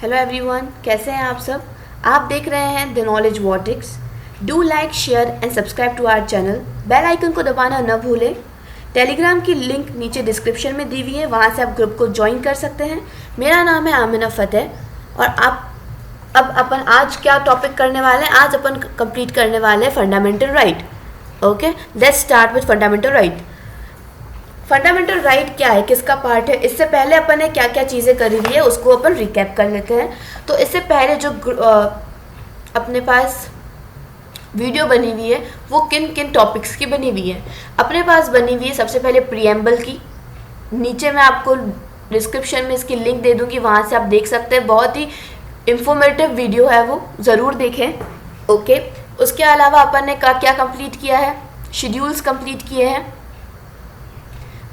Hello everyone, कैसे हैं आप सब। आप देख रहे हैं द नॉलेज वॉटिक्स। Do like, share and subscribe to our channel. Bell icon को दबाना न भूलें। टेलीग्राम की लिंक नीचे डिस्क्रिप्शन में दी हुई है, वहाँ से आप ग्रुप को ज्वाइन कर सकते हैं। मेरा नाम है आमिना फ़तेह और आप अब अपन आज क्या टॉपिक करने वाले हैं। आज अपन कंप्लीट करने वाले हैं fundamental right. Okay, let's start with fundamental right. Fundamental right क्या है, किसका पार्ट है। इससे पहले अपन ने क्या क्या चीज़ें करी हुई है उसको अपन रिकैप कर लेते हैं। तो इससे पहले जो अपने पास वीडियो बनी हुई है वो किन किन टॉपिक्स की बनी हुई है। अपने पास बनी हुई है सबसे पहले प्रीएम्बल की। नीचे मैं आपको डिस्क्रिप्शन में इसकी लिंक दे दूँगी, वहाँ से आप देख सकते हैं। बहुत ही इंफॉर्मेटिव वीडियो है, वो ज़रूर देखें। ओके, उसके अलावा अपन ने क्या कंप्लीट किया है, शेड्यूल्स कंप्लीट किए हैं।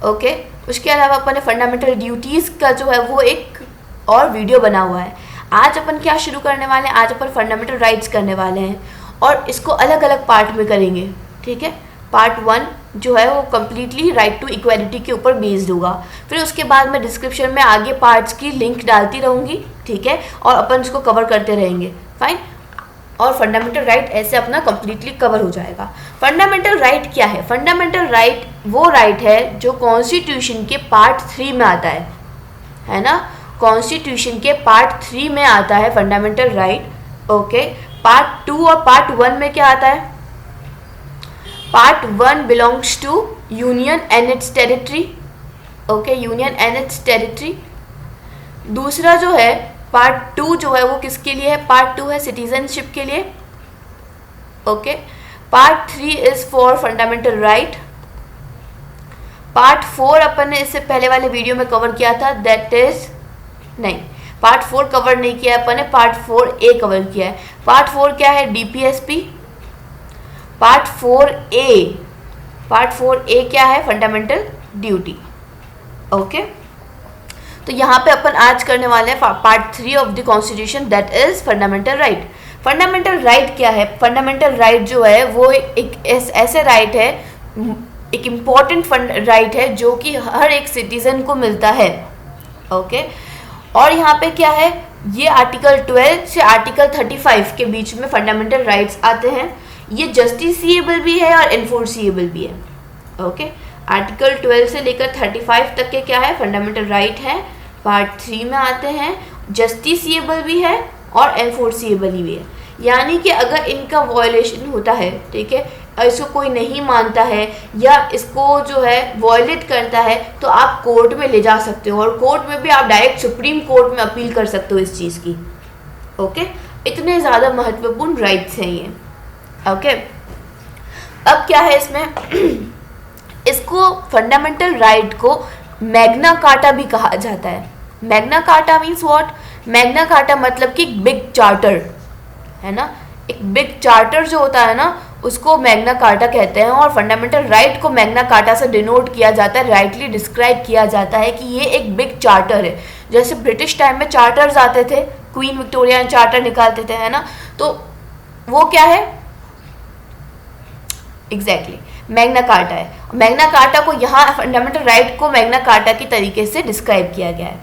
ओके, उसके अलावा अपन ने फंडामेंटल ड्यूटीज़ का जो है वो एक और वीडियो बना हुआ है। आज अपन क्या शुरू करने वाले हैं, आज अपन फंडामेंटल राइट्स करने वाले हैं और इसको अलग अलग पार्ट में करेंगे। ठीक है, पार्ट 1 जो है वो कम्प्लीटली राइट टू इक्वालिटी के ऊपर बेस्ड होगा। फिर उसके बाद मैं डिस्क्रिप्शन में आगे पार्ट्स की लिंक डालती रहूँगी। ठीक है, और अपन इसको कवर करते रहेंगे। फाइन, और फंडामेंटल राइट ऐसे अपना कम्प्लीटली कवर हो जाएगा। फंडामेंटल राइट क्या है। फंडामेंटल राइट वो राइट है जो कॉन्स्टिट्यूशन के पार्ट 3 में आता है ना। कॉन्स्टिट्यूशन के पार्ट 3 में आता है फंडामेंटल राइट। ओके, पार्ट 2 और पार्ट 1 में क्या आता है। Part 1 belongs to union and its territory. Okay, union and its territory. दूसरा जो है पार्ट 2 जो है वो किसके लिए है, पार्ट 2 है सिटीजनशिप के लिए। Okay, part 3 is for fundamental right. Part 4 अपन ने इससे पहले वाले वीडियो में कवर किया था, दैट इज नहीं, पार्ट 4 कवर नहीं किया है अपन ने, पार्ट 4A कवर किया है। पार्ट 4 क्या है, DPSP. Part 4A, part 4A क्या है, फंडामेंटल ड्यूटी। ओके, तो यहाँ पे अपन आज करने वाले हैं part 3 of the constitution, that is fundamental right. Fundamental right क्या है। फंडामेंटल राइट जो है वो एक ऐसे राइट है, एक इम्पॉर्टेंट राइट है जो कि हर एक सिटीजन को मिलता है। ओके, और यहाँ पे क्या है, ये आर्टिकल 12 से आर्टिकल 35 के बीच में फंडामेंटल राइट्स आते हैं। ये जस्टिसिएबल भी है और इन्फोर्सिएबल भी है। ओके, आर्टिकल 12 से लेकर 35 तक के क्या है, फंडामेंटल राइट है। पार्ट 3 में आते हैं, जस्टिसिएबल भी है और एनफोर्सिएबल भी है। यानी कि अगर इनका वायलेशन होता है, ठीक है, और इसको कोई नहीं मानता है या इसको जो है वायलेट करता है, तो आप कोर्ट में ले जा सकते हो और कोर्ट में भी आप डायरेक्ट सुप्रीम कोर्ट में अपील कर सकते हो इस चीज़ की। ओके, इतने ज़्यादा महत्वपूर्ण राइट्स हैं ये। ओके, अब क्या है इसमें इसको फंडामेंटल राइट को मैग्ना कार्टा भी कहा जाता है। Magna carta means what. Magna carta मतलब कि बिग चार्टर है ना। एक बिग चार्टर जो होता है ना उसको मैग्ना कार्टा कहते हैं और फंडामेंटल राइट को मैग्ना कार्टा से डिनोट किया जाता है, राइटली डिस्क्राइब किया जाता है कि ये एक बिग चार्टर है। जैसे ब्रिटिश टाइम में चार्टर्स आते थे, क्वीन विक्टोरिया चार्टर निकालते थे, है ना, तो वो क्या है, एग्जैक्टली मैग्ना कार्टा है। मैग्ना कार्टा को यहाँ फंडामेंटल राइट को मैग्ना कार्टा की तरीके से डिस्क्राइब किया गया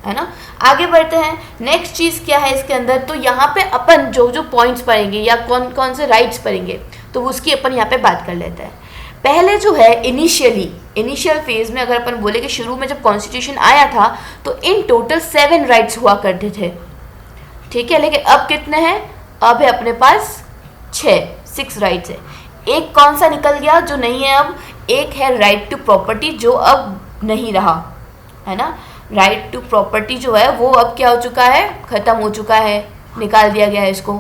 है ना। आगे बढ़ते हैं, नेक्स्ट चीज़ क्या है इसके अंदर। तो यहाँ पे अपन जो जो पॉइंट्स पढ़ेंगे या कौन कौन से राइट्स पढ़ेंगे तो उसकी अपन यहाँ पे बात कर लेते हैं। पहले जो है इनिशियल फेज में अगर अपन बोले कि शुरू में जब कॉन्स्टिट्यूशन आया था तो इन टोटल 7 राइट्स हुआ करते थे। ठीक है, लेकिन अब कितने हैं, अब है अपने पास 6 राइट्स है। एक कौन सा निकल गया जो नहीं है अब, एक है राइट टू प्रॉपर्टी जो अब नहीं रहा, है ना। राइट टू प्रॉपर्टी जो है वो अब क्या हो चुका है, ख़त्म हो चुका है, निकाल दिया गया है इसको,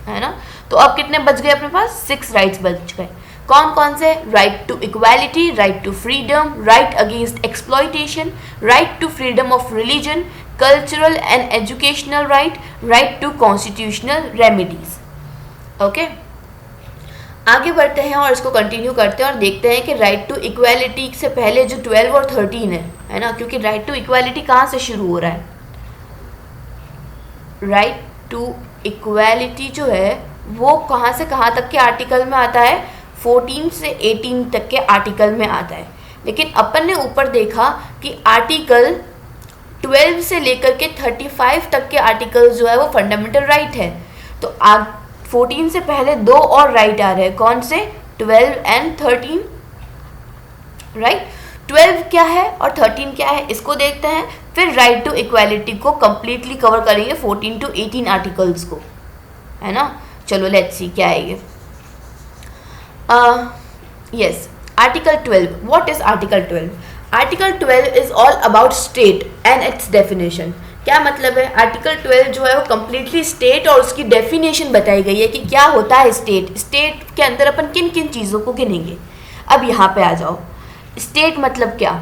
है ना। तो अब कितने बच गए अपने पास, 6 राइट्स बच गए। कौन कौन से, right to equality, right to freedom, right against exploitation, right to freedom of religion, cultural and educational right, right to constitutional remedies. Okay, आगे बढ़ते हैं और इसको कंटिन्यू करते हैं और देखते हैं कि राइट टू इक्वालिटी से पहले जो 12 और 13 है ना, क्योंकि राइट टू इक्वालिटी कहाँ से शुरू हो रहा है। राइट टू इक्वालिटी जो है वो कहाँ से कहाँ तक के आर्टिकल में आता है, 14 से 18 तक के आर्टिकल में आता है। लेकिन अपन ने ऊपर देखा कि आर्टिकल 12 से लेकर के 35 तक के आर्टिकल्स जो है वो फंडामेंटल राइट है। तो 14 से पहले दो और राइट आ रहे हैं, कौन से? 12 एंड 13, राइट। 12 क्या है और 13 क्या है, इसको देखते हैं, फिर राइट टू इक्वालिटी को कंप्लीटली कवर करेंगे 14 to 18 आर्टिकल्स को, है ना। चलो लेट्स सी क्या है ये। Yes, article 12। What is article 12? Article 12 is all about state and it's definition. क्या मतलब है? आर्टिकल 12 जो है वो कम्प्लीटली स्टेट और उसकी डेफिनेशन बताई गई है कि क्या होता है स्टेट। स्टेट के अंदर अपन किन किन चीज़ों को गिनेंगे। अब यहाँ पे आ जाओ, स्टेट मतलब क्या?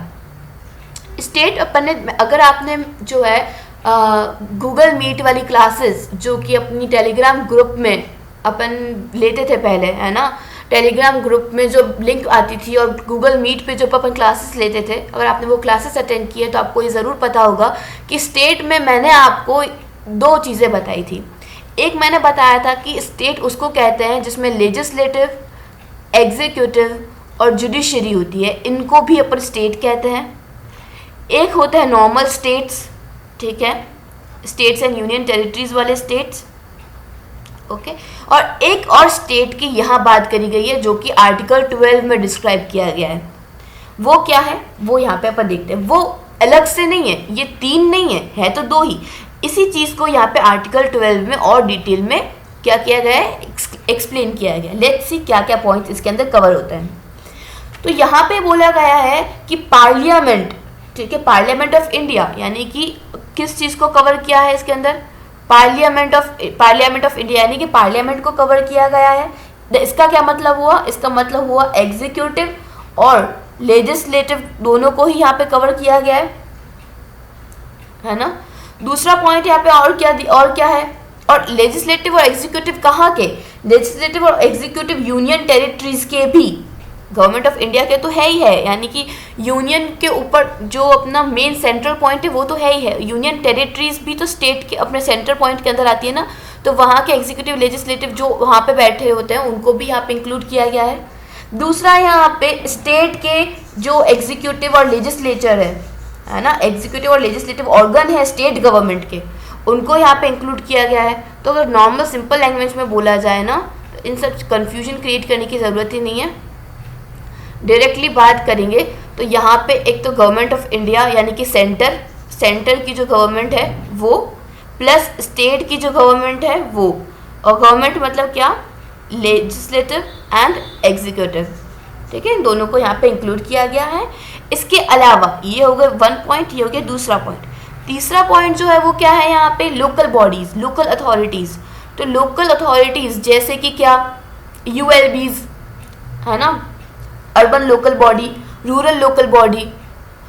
स्टेट अपन ने, अगर आपने जो है गूगल मीट वाली क्लासेस जो कि अपनी टेलीग्राम ग्रुप में अपन लेते थे पहले, है ना, टेलीग्राम ग्रुप में जो लिंक आती थी और गूगल मीट पे जो अपन क्लासेस लेते थे, अगर आपने वो क्लासेस अटेंड किए तो आपको ये ज़रूर पता होगा कि स्टेट में मैंने आपको दो चीज़ें बताई थी। एक मैंने बताया था कि स्टेट उसको कहते हैं जिसमें लेजिस्लेटिव, एग्जीक्यूटिव और जुडिशरी होती है, इनको भी अपन स्टेट कहते हैं। एक होता है नॉर्मल स्टेट्स, ठीक है, स्टेट्स एंड यूनियन टेरिटरीज वाले स्टेट्स, ओके। और एक और स्टेट की यहाँ बात करी गई है जो कि आर्टिकल 12 में डिस्क्राइब किया गया है। वो क्या है वो यहाँ पे अपन देखते हैं। वो अलग से नहीं है, ये तीन नहीं है तो दो ही। इसी चीज़ को यहाँ पे आर्टिकल 12 में और डिटेल में क्या किया गया है, एक्सप्लेन किया गया है। लेट्स सी क्या क्या पॉइंट्स इसके अंदर कवर होता है। तो यहाँ पे बोला गया है कि पार्लियामेंट, ठीक है, पार्लियामेंट ऑफ इंडिया, यानी कि किस चीज़ को कवर किया है इसके अंदर? पार्लियामेंट ऑफ इंडिया, यानी कि पार्लियामेंट को कवर किया गया है। इसका क्या मतलब हुआ? इसका मतलब हुआ एग्जीक्यूटिव और लेजिस्लेटिव दोनों को ही यहाँ पे कवर किया गया है ना। दूसरा पॉइंट यहाँ पे और क्या है? और लेजिस्लेटिव और एग्जीक्यूटिव कहाँ के? लेजिस्लेटिव और एग्जीक्यूटिव यूनियन टेरिटरीज के भी, गवर्नमेंट ऑफ इंडिया के तो है ही है, यानी कि यूनियन के ऊपर जो अपना मेन सेंट्रल पॉइंट है वो तो है ही है। यूनियन टेरिटरीज भी तो स्टेट के अपने सेंट्रल पॉइंट के अंदर आती है ना, तो वहाँ के एग्जीक्यूटिव, लेजिस्लेटिव जो वहाँ पे बैठे होते हैं उनको भी यहाँ पे इंक्लूड किया गया है। दूसरा, यहाँ पे स्टेट के जो एग्जीक्यूटिव और लेजिस्लेचर है ना, एग्जीक्यूटिव और लेजिस्लेटिव ऑर्गन है स्टेट गवर्नमेंट के, उनको यहाँ पे इंक्लूड किया गया है। तो अगर नॉर्मल सिंपल लैंग्वेज में बोला जाए ना, तो इन सब कन्फ्यूजन क्रिएट करने की ज़रूरत ही नहीं है, डायरेक्टली बात करेंगे तो यहाँ पे एक तो गवर्नमेंट ऑफ इंडिया यानी कि सेंटर की जो गवर्नमेंट है वो, प्लस स्टेट की जो गवर्नमेंट है वो। और गवर्नमेंट मतलब क्या? लेजिस्लेटिव एंड एग्जीक्यूटिव, ठीक है, इन दोनों को यहाँ पे इंक्लूड किया गया है। इसके अलावा ये हो गया वन पॉइंट, ये हो गया दूसरा पॉइंट। तीसरा पॉइंट जो है वो क्या है यहाँ पे? Local bodies, local authorities. तो लोकल अथॉरिटीज़ जैसे कि क्या? ULBs, है ना, urban local body, rural local body,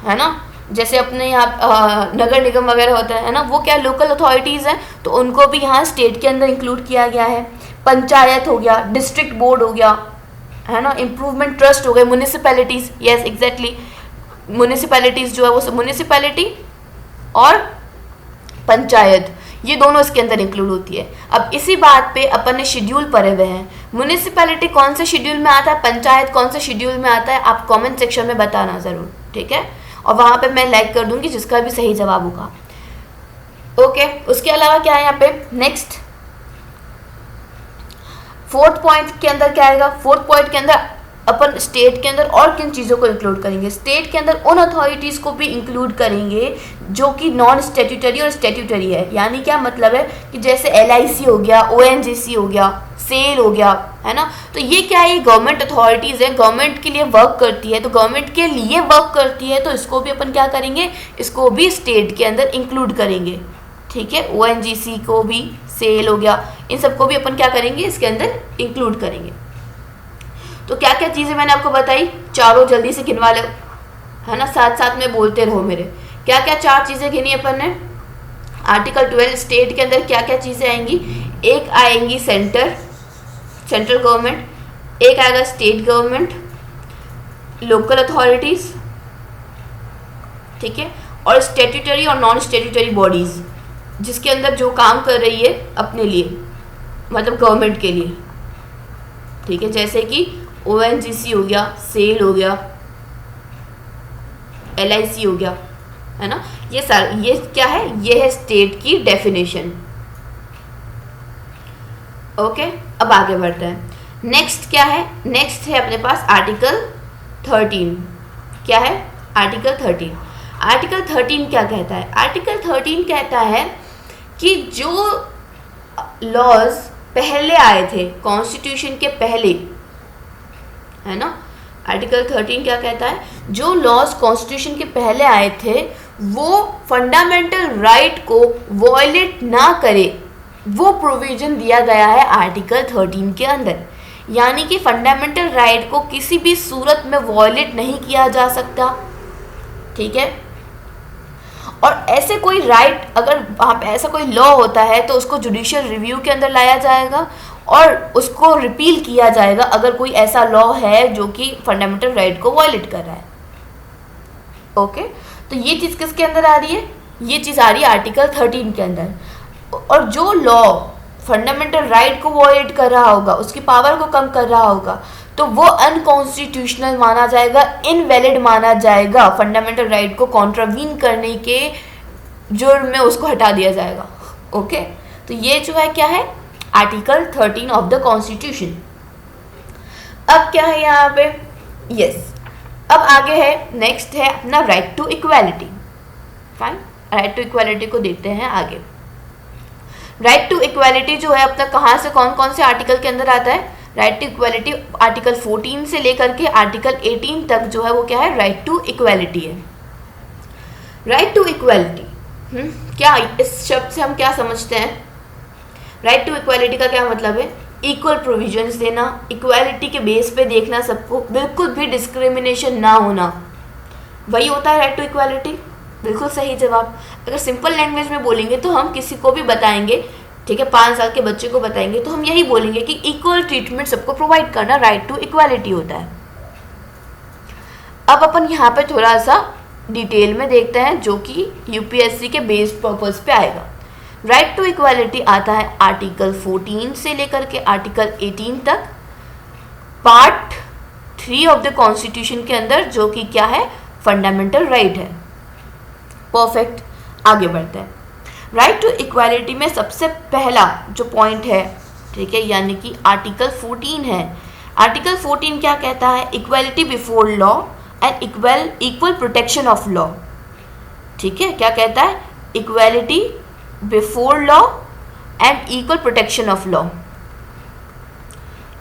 है ना, जैसे अपने यहाँ नगर निगम वगैरह होता है ना, वो क्या लोकल अथॉरिटीज़ हैं, तो उनको भी यहाँ स्टेट के अंदर इंक्लूड किया गया है। पंचायत हो गया, डिस्ट्रिक्ट बोर्ड हो गया, है ना, इम्प्रूवमेंट ट्रस्ट हो गए, म्यूनिसिपैलिटीज़, यस एग्जैक्टली, म्यूनिसिपैलिटीज़ जो है वो म्यूनिसिपैलिटी और पंचायत, ये दोनों इसके अंदर इंक्लूड होती है। अब इसी बात पे अपन ने शेड्यूल पढ़े हुए हैं, म्यूनिसिपैलिटी कौन से शेड्यूल में आता है, पंचायत कौन से शेड्यूल में आता है, आप कमेंट सेक्शन में बताना ज़रूर, ठीक है, और वहाँ पे मैं लाइक कर दूंगी जिसका भी सही जवाब होगा। ओके, उसके अलावा क्या है यहाँ पे? नेक्स्ट फोर्थ पॉइंट के अंदर क्या आएगा? फोर्थ पॉइंट के अंदर अपन स्टेट के अंदर और किन चीज़ों को इंक्लूड करेंगे? स्टेट के अंदर उन अथॉरिटीज़ को भी इंक्लूड करेंगे जो कि नॉन स्टैट्यूटरी और स्टैट्यूटरी है। यानी क्या मतलब है कि जैसे LIC हो गया, ONGC हो गया, सेल हो गया, है ना, तो ये क्या है? ये गवर्नमेंट अथॉरिटीज़ है, गवर्नमेंट के लिए वर्क करती है, तो गवर्नमेंट के लिए वर्क करती है, तो इसको भी अपन क्या करेंगे? इसको भी स्टेट के अंदर इंक्लूड करेंगे, ठीक है। ONGC को भी, सेल हो गया, इन सबको भी अपन क्या करेंगे? इसके अंदर इंक्लूड करेंगे। तो क्या क्या चीज़ें मैंने आपको बताई, चारों जल्दी से गिनवा लो, है ना, साथ साथ में बोलते रहो मेरे। क्या क्या चार चीज़ें गिनी अपन ने? आर्टिकल 12 स्टेट के अंदर क्या क्या चीज़ें आएंगी? एक आएंगी सेंट्रल गवर्नमेंट, एक आएगा स्टेट गवर्नमेंट, लोकल अथॉरिटीज़, ठीक है, और स्टैट्यूटरी और नॉन स्टैट्यूटरी बॉडीज़ जिसके अंदर जो काम कर रही है अपने लिए, मतलब गवर्नमेंट के लिए, ठीक है, जैसे कि ONGC हो गया, सेल हो गया, LIC हो गया, है ना। ये क्या है, ये है स्टेट की डेफिनेशन। ओके, अब आगे बढ़ते हैं। नेक्स्ट क्या है, नेक्स्ट है अपने पास आर्टिकल 13। क्या है आर्टिकल 13? आर्टिकल 13 क्या कहता है? आर्टिकल 13 कहता है कि जो लॉज पहले आए थे कॉन्स्टिट्यूशन के पहले, है ना। आर्टिकल 13 क्या कहता है? जो लॉज कॉन्स्टिट्यूशन के पहले आए थे वो फंडामेंटल राइट को वॉयलेट ना करे, वो प्रोविजन दिया गया है आर्टिकल 13 के अंदर। यानी कि फंडामेंटल राइट को किसी भी सूरत में वॉयलेट नहीं किया जा सकता, ठीक है। और ऐसे कोई राइट, अगर वहाँ पे ऐसा कोई लॉ होता है तो उसको जुडिशियल रिव्यू के अंदर लाया जाएगा और उसको रिपील किया जाएगा अगर कोई ऐसा लॉ है जो कि फंडामेंटल राइट को वॉयलेट कर रहा है। ओके, तो ये चीज़ किसके अंदर आ रही है? ये चीज़ आ रही है आर्टिकल 13 के अंदर। और जो लॉ फंडामेंटल राइट को वॉयलेट कर रहा होगा, उसकी पावर को कम कर रहा होगा, तो वो अनकॉन्स्टिट्यूशनल माना जाएगा, इनवैलिड माना जाएगा। फंडामेंटल राइट को कॉन्ट्रावीन करने के जुर्म में उसको हटा दिया जाएगा। ओके, तो ये जो है क्या है, आर्टिकल 13 ऑफ द कॉन्स्टिट्यूशन। अब क्या है यहाँ पे, यस, अब आगे है, नेक्स्ट है अपना right to equality. Fine, right to equality को देखते हैं आगे। राइट टू इक्वालिटी जो है अपना कहाँ से, कौन कौन से आर्टिकल के अंदर आता है? राइट टू इक्वालिटी आर्टिकल 14 से लेकर के आर्टिकल 18 तक जो है वो क्या है, राइट टू इक्वालिटी है। राइट टू इक्वालिटी क्या, इस शब्द से हम क्या समझते हैं? राइट टू इक्वालिटी का क्या मतलब है? इक्वल प्रोविजंस देना, इक्वालिटी के बेस पे देखना सबको, बिल्कुल भी डिस्क्रिमिनेशन ना होना, वही होता है राइट टू इक्वालिटी। बिल्कुल सही जवाब। अगर सिंपल लैंग्वेज में बोलेंगे तो हम किसी को भी बताएंगे, ठीक है, 5 साल के बच्चे को बताएंगे तो हम यही बोलेंगे कि इक्वल ट्रीटमेंट सबको प्रोवाइड करना राइट टू इक्वालिटी होता है। अब अपन यहाँ पे थोड़ा सा डिटेल में देखते हैं जो कि यूपीएससी के बेस पर्पस पे आएगा। राइट टू इक्वालिटी आता है आर्टिकल 14 से लेकर के आर्टिकल 18 तक, पार्ट 3 ऑफ द कॉन्स्टिट्यूशन के अंदर, जो कि क्या है, फंडामेंटल राइट है। परफेक्ट, आगे बढ़ते हैं। राइट टू इक्वालिटी में सबसे पहला जो पॉइंट है, ठीक है, यानी कि आर्टिकल 14 है। आर्टिकल 14 क्या कहता है? Equality before law and equal protection of law. ठीक है, क्या कहता है? Equality before law and equal protection of law.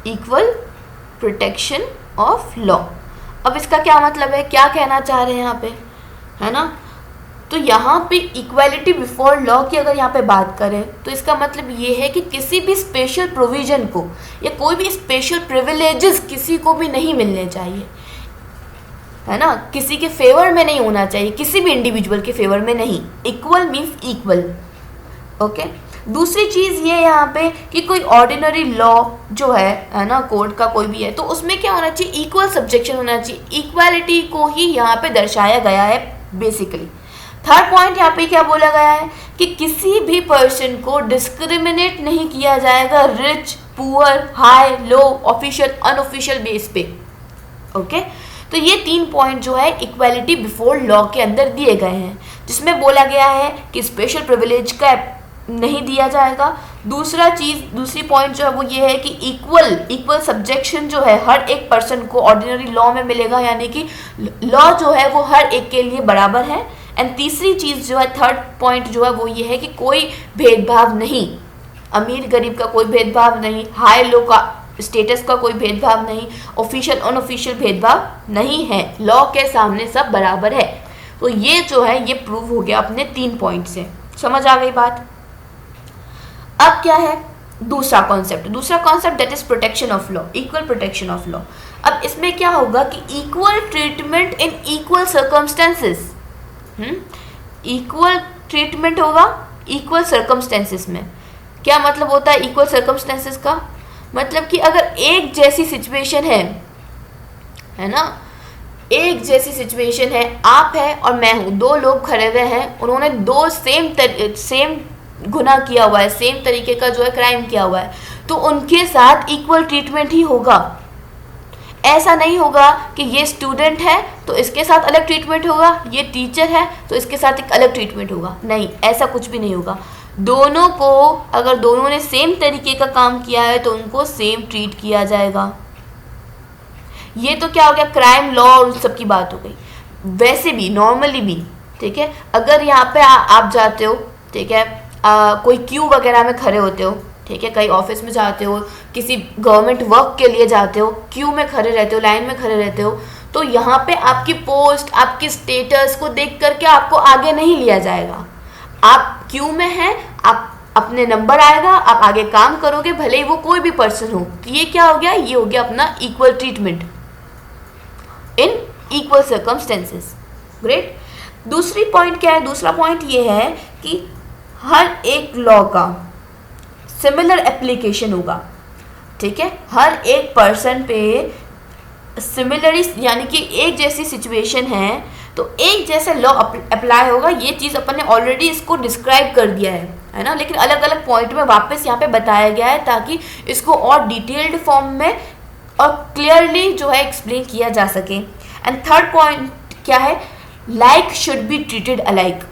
Equal protection of law. अब इसका क्या मतलब है, क्या कहना चाह रहे हैं यहाँ पे, है ना। तो यहाँ पे इक्वालिटी बिफोर लॉ की अगर यहाँ पे बात करें तो इसका मतलब ये है कि किसी भी स्पेशल प्रोविजन को या कोई भी स्पेशल प्रिविलेजेस किसी को भी नहीं मिलने चाहिए, है ना। किसी के फेवर में नहीं होना चाहिए, किसी भी इंडिविजुअल के फेवर में नहीं। Equal means equal. ओके, दूसरी चीज़ ये यहाँ पे कि कोई ऑर्डिनरी लॉ जो है ना, कोर्ट का कोई भी है, तो उसमें क्या होना चाहिए, इक्वल सब्जेक्शन होना चाहिए। इक्वालिटी को ही यहाँ पे दर्शाया गया है बेसिकली। थर्ड पॉइंट यहाँ पे क्या बोला गया है कि किसी भी पर्सन को डिस्क्रिमिनेट नहीं किया जाएगा रिच, पुअर, हाई, लो, ऑफिशियल, अनऑफिशियल बेस पे। ओके, तो ये 3 पॉइंट जो है इक्वालिटी बिफोर लॉ के अंदर दिए गए हैं, जिसमें बोला गया है कि स्पेशल प्रिविलेज का नहीं दिया जाएगा। दूसरी पॉइंट जो है वो ये है कि इक्वल सब्जेक्शन जो है हर एक पर्सन को ऑर्डिनरी लॉ में मिलेगा, यानी कि लॉ जो है वो हर एक के लिए बराबर है। एंड तीसरी चीज़ जो है, थर्ड पॉइंट जो है वो ये है कि कोई भेदभाव नहीं, अमीर गरीब का कोई भेदभाव नहीं, हाई लो का स्टेटस का कोई भेदभाव नहीं, ऑफिशियल अनऑफिशियल भेदभाव नहीं है, लॉ के सामने सब बराबर है। तो ये जो है ये प्रूव हो गया अपने 3 पॉइंट से। समझ आ गई बात। अब क्या है दूसरा concept that is protection of law, equal protection of law. अब इसमें क्या होगा कि equal treatment in equal circumstances, equal treatment होगा इक्वल सर्कमस्टेंसेस में। क्या मतलब होता है इक्वल सर्कमस्टेंसेस का? मतलब कि अगर एक जैसी सिचुएशन है ना, एक जैसी सिचुएशन है, आप है और मैं हूँ, 2 लोग खड़े हुए हैं, उन्होंने 2 सेम गुनाह किया हुआ है, सेम तरीके का जो है क्राइम किया हुआ है, तो उनके साथ इक्वल ट्रीटमेंट ही होगा। ऐसा नहीं होगा कि ये स्टूडेंट है तो इसके साथ अलग ट्रीटमेंट होगा, ये टीचर है तो इसके साथ एक अलग ट्रीटमेंट होगा। नहीं, ऐसा कुछ भी नहीं होगा। दोनों को, अगर दोनों ने सेम तरीके का काम किया है तो उनको सेम ट्रीट किया जाएगा। ये तो क्या हो गया, क्राइम लॉ और उस सब की बात हो गई। वैसे भी नॉर्मली भी, ठीक है, अगर यहाँ पे आप जाते हो, ठीक है, कोई क्यू वगैरह में खड़े होते हो, ठीक है, कहीं ऑफिस में जाते हो, किसी गवर्नमेंट वर्क के लिए जाते हो, क्यू में खड़े रहते हो, लाइन में खड़े रहते हो, तो यहाँ पे आपकी पोस्ट, आपकी स्टेटस को देख करके आपको आगे नहीं लिया जाएगा। आप क्यू में हैं, आप अपने नंबर आएगा, आप आगे काम करोगे, भले ही वो कोई भी पर्सन हो। तो ये क्या हो गया, ये हो गया अपना equal treatment in equal circumstances. Great. दूसरी पॉइंट क्या है, दूसरा पॉइंट ये है कि हर एक लॉ का सिमिलर एप्लीकेशन होगा, ठीक है, हर एक पर्सन पे सिमिलर, यानी कि एक जैसी सिचुएशन है तो एक जैसा लॉ अप्लाई होगा। ये चीज़ अपन ने ऑलरेडी इसको डिस्क्राइब कर दिया है ना, लेकिन अलग अलग पॉइंट में वापस यहाँ पे बताया गया है ताकि इसको और डिटेल्ड फॉर्म में और क्लियरली जो है एक्सप्लेन किया जा सके। एंड थर्ड पॉइंट क्या है, like should be treated alike,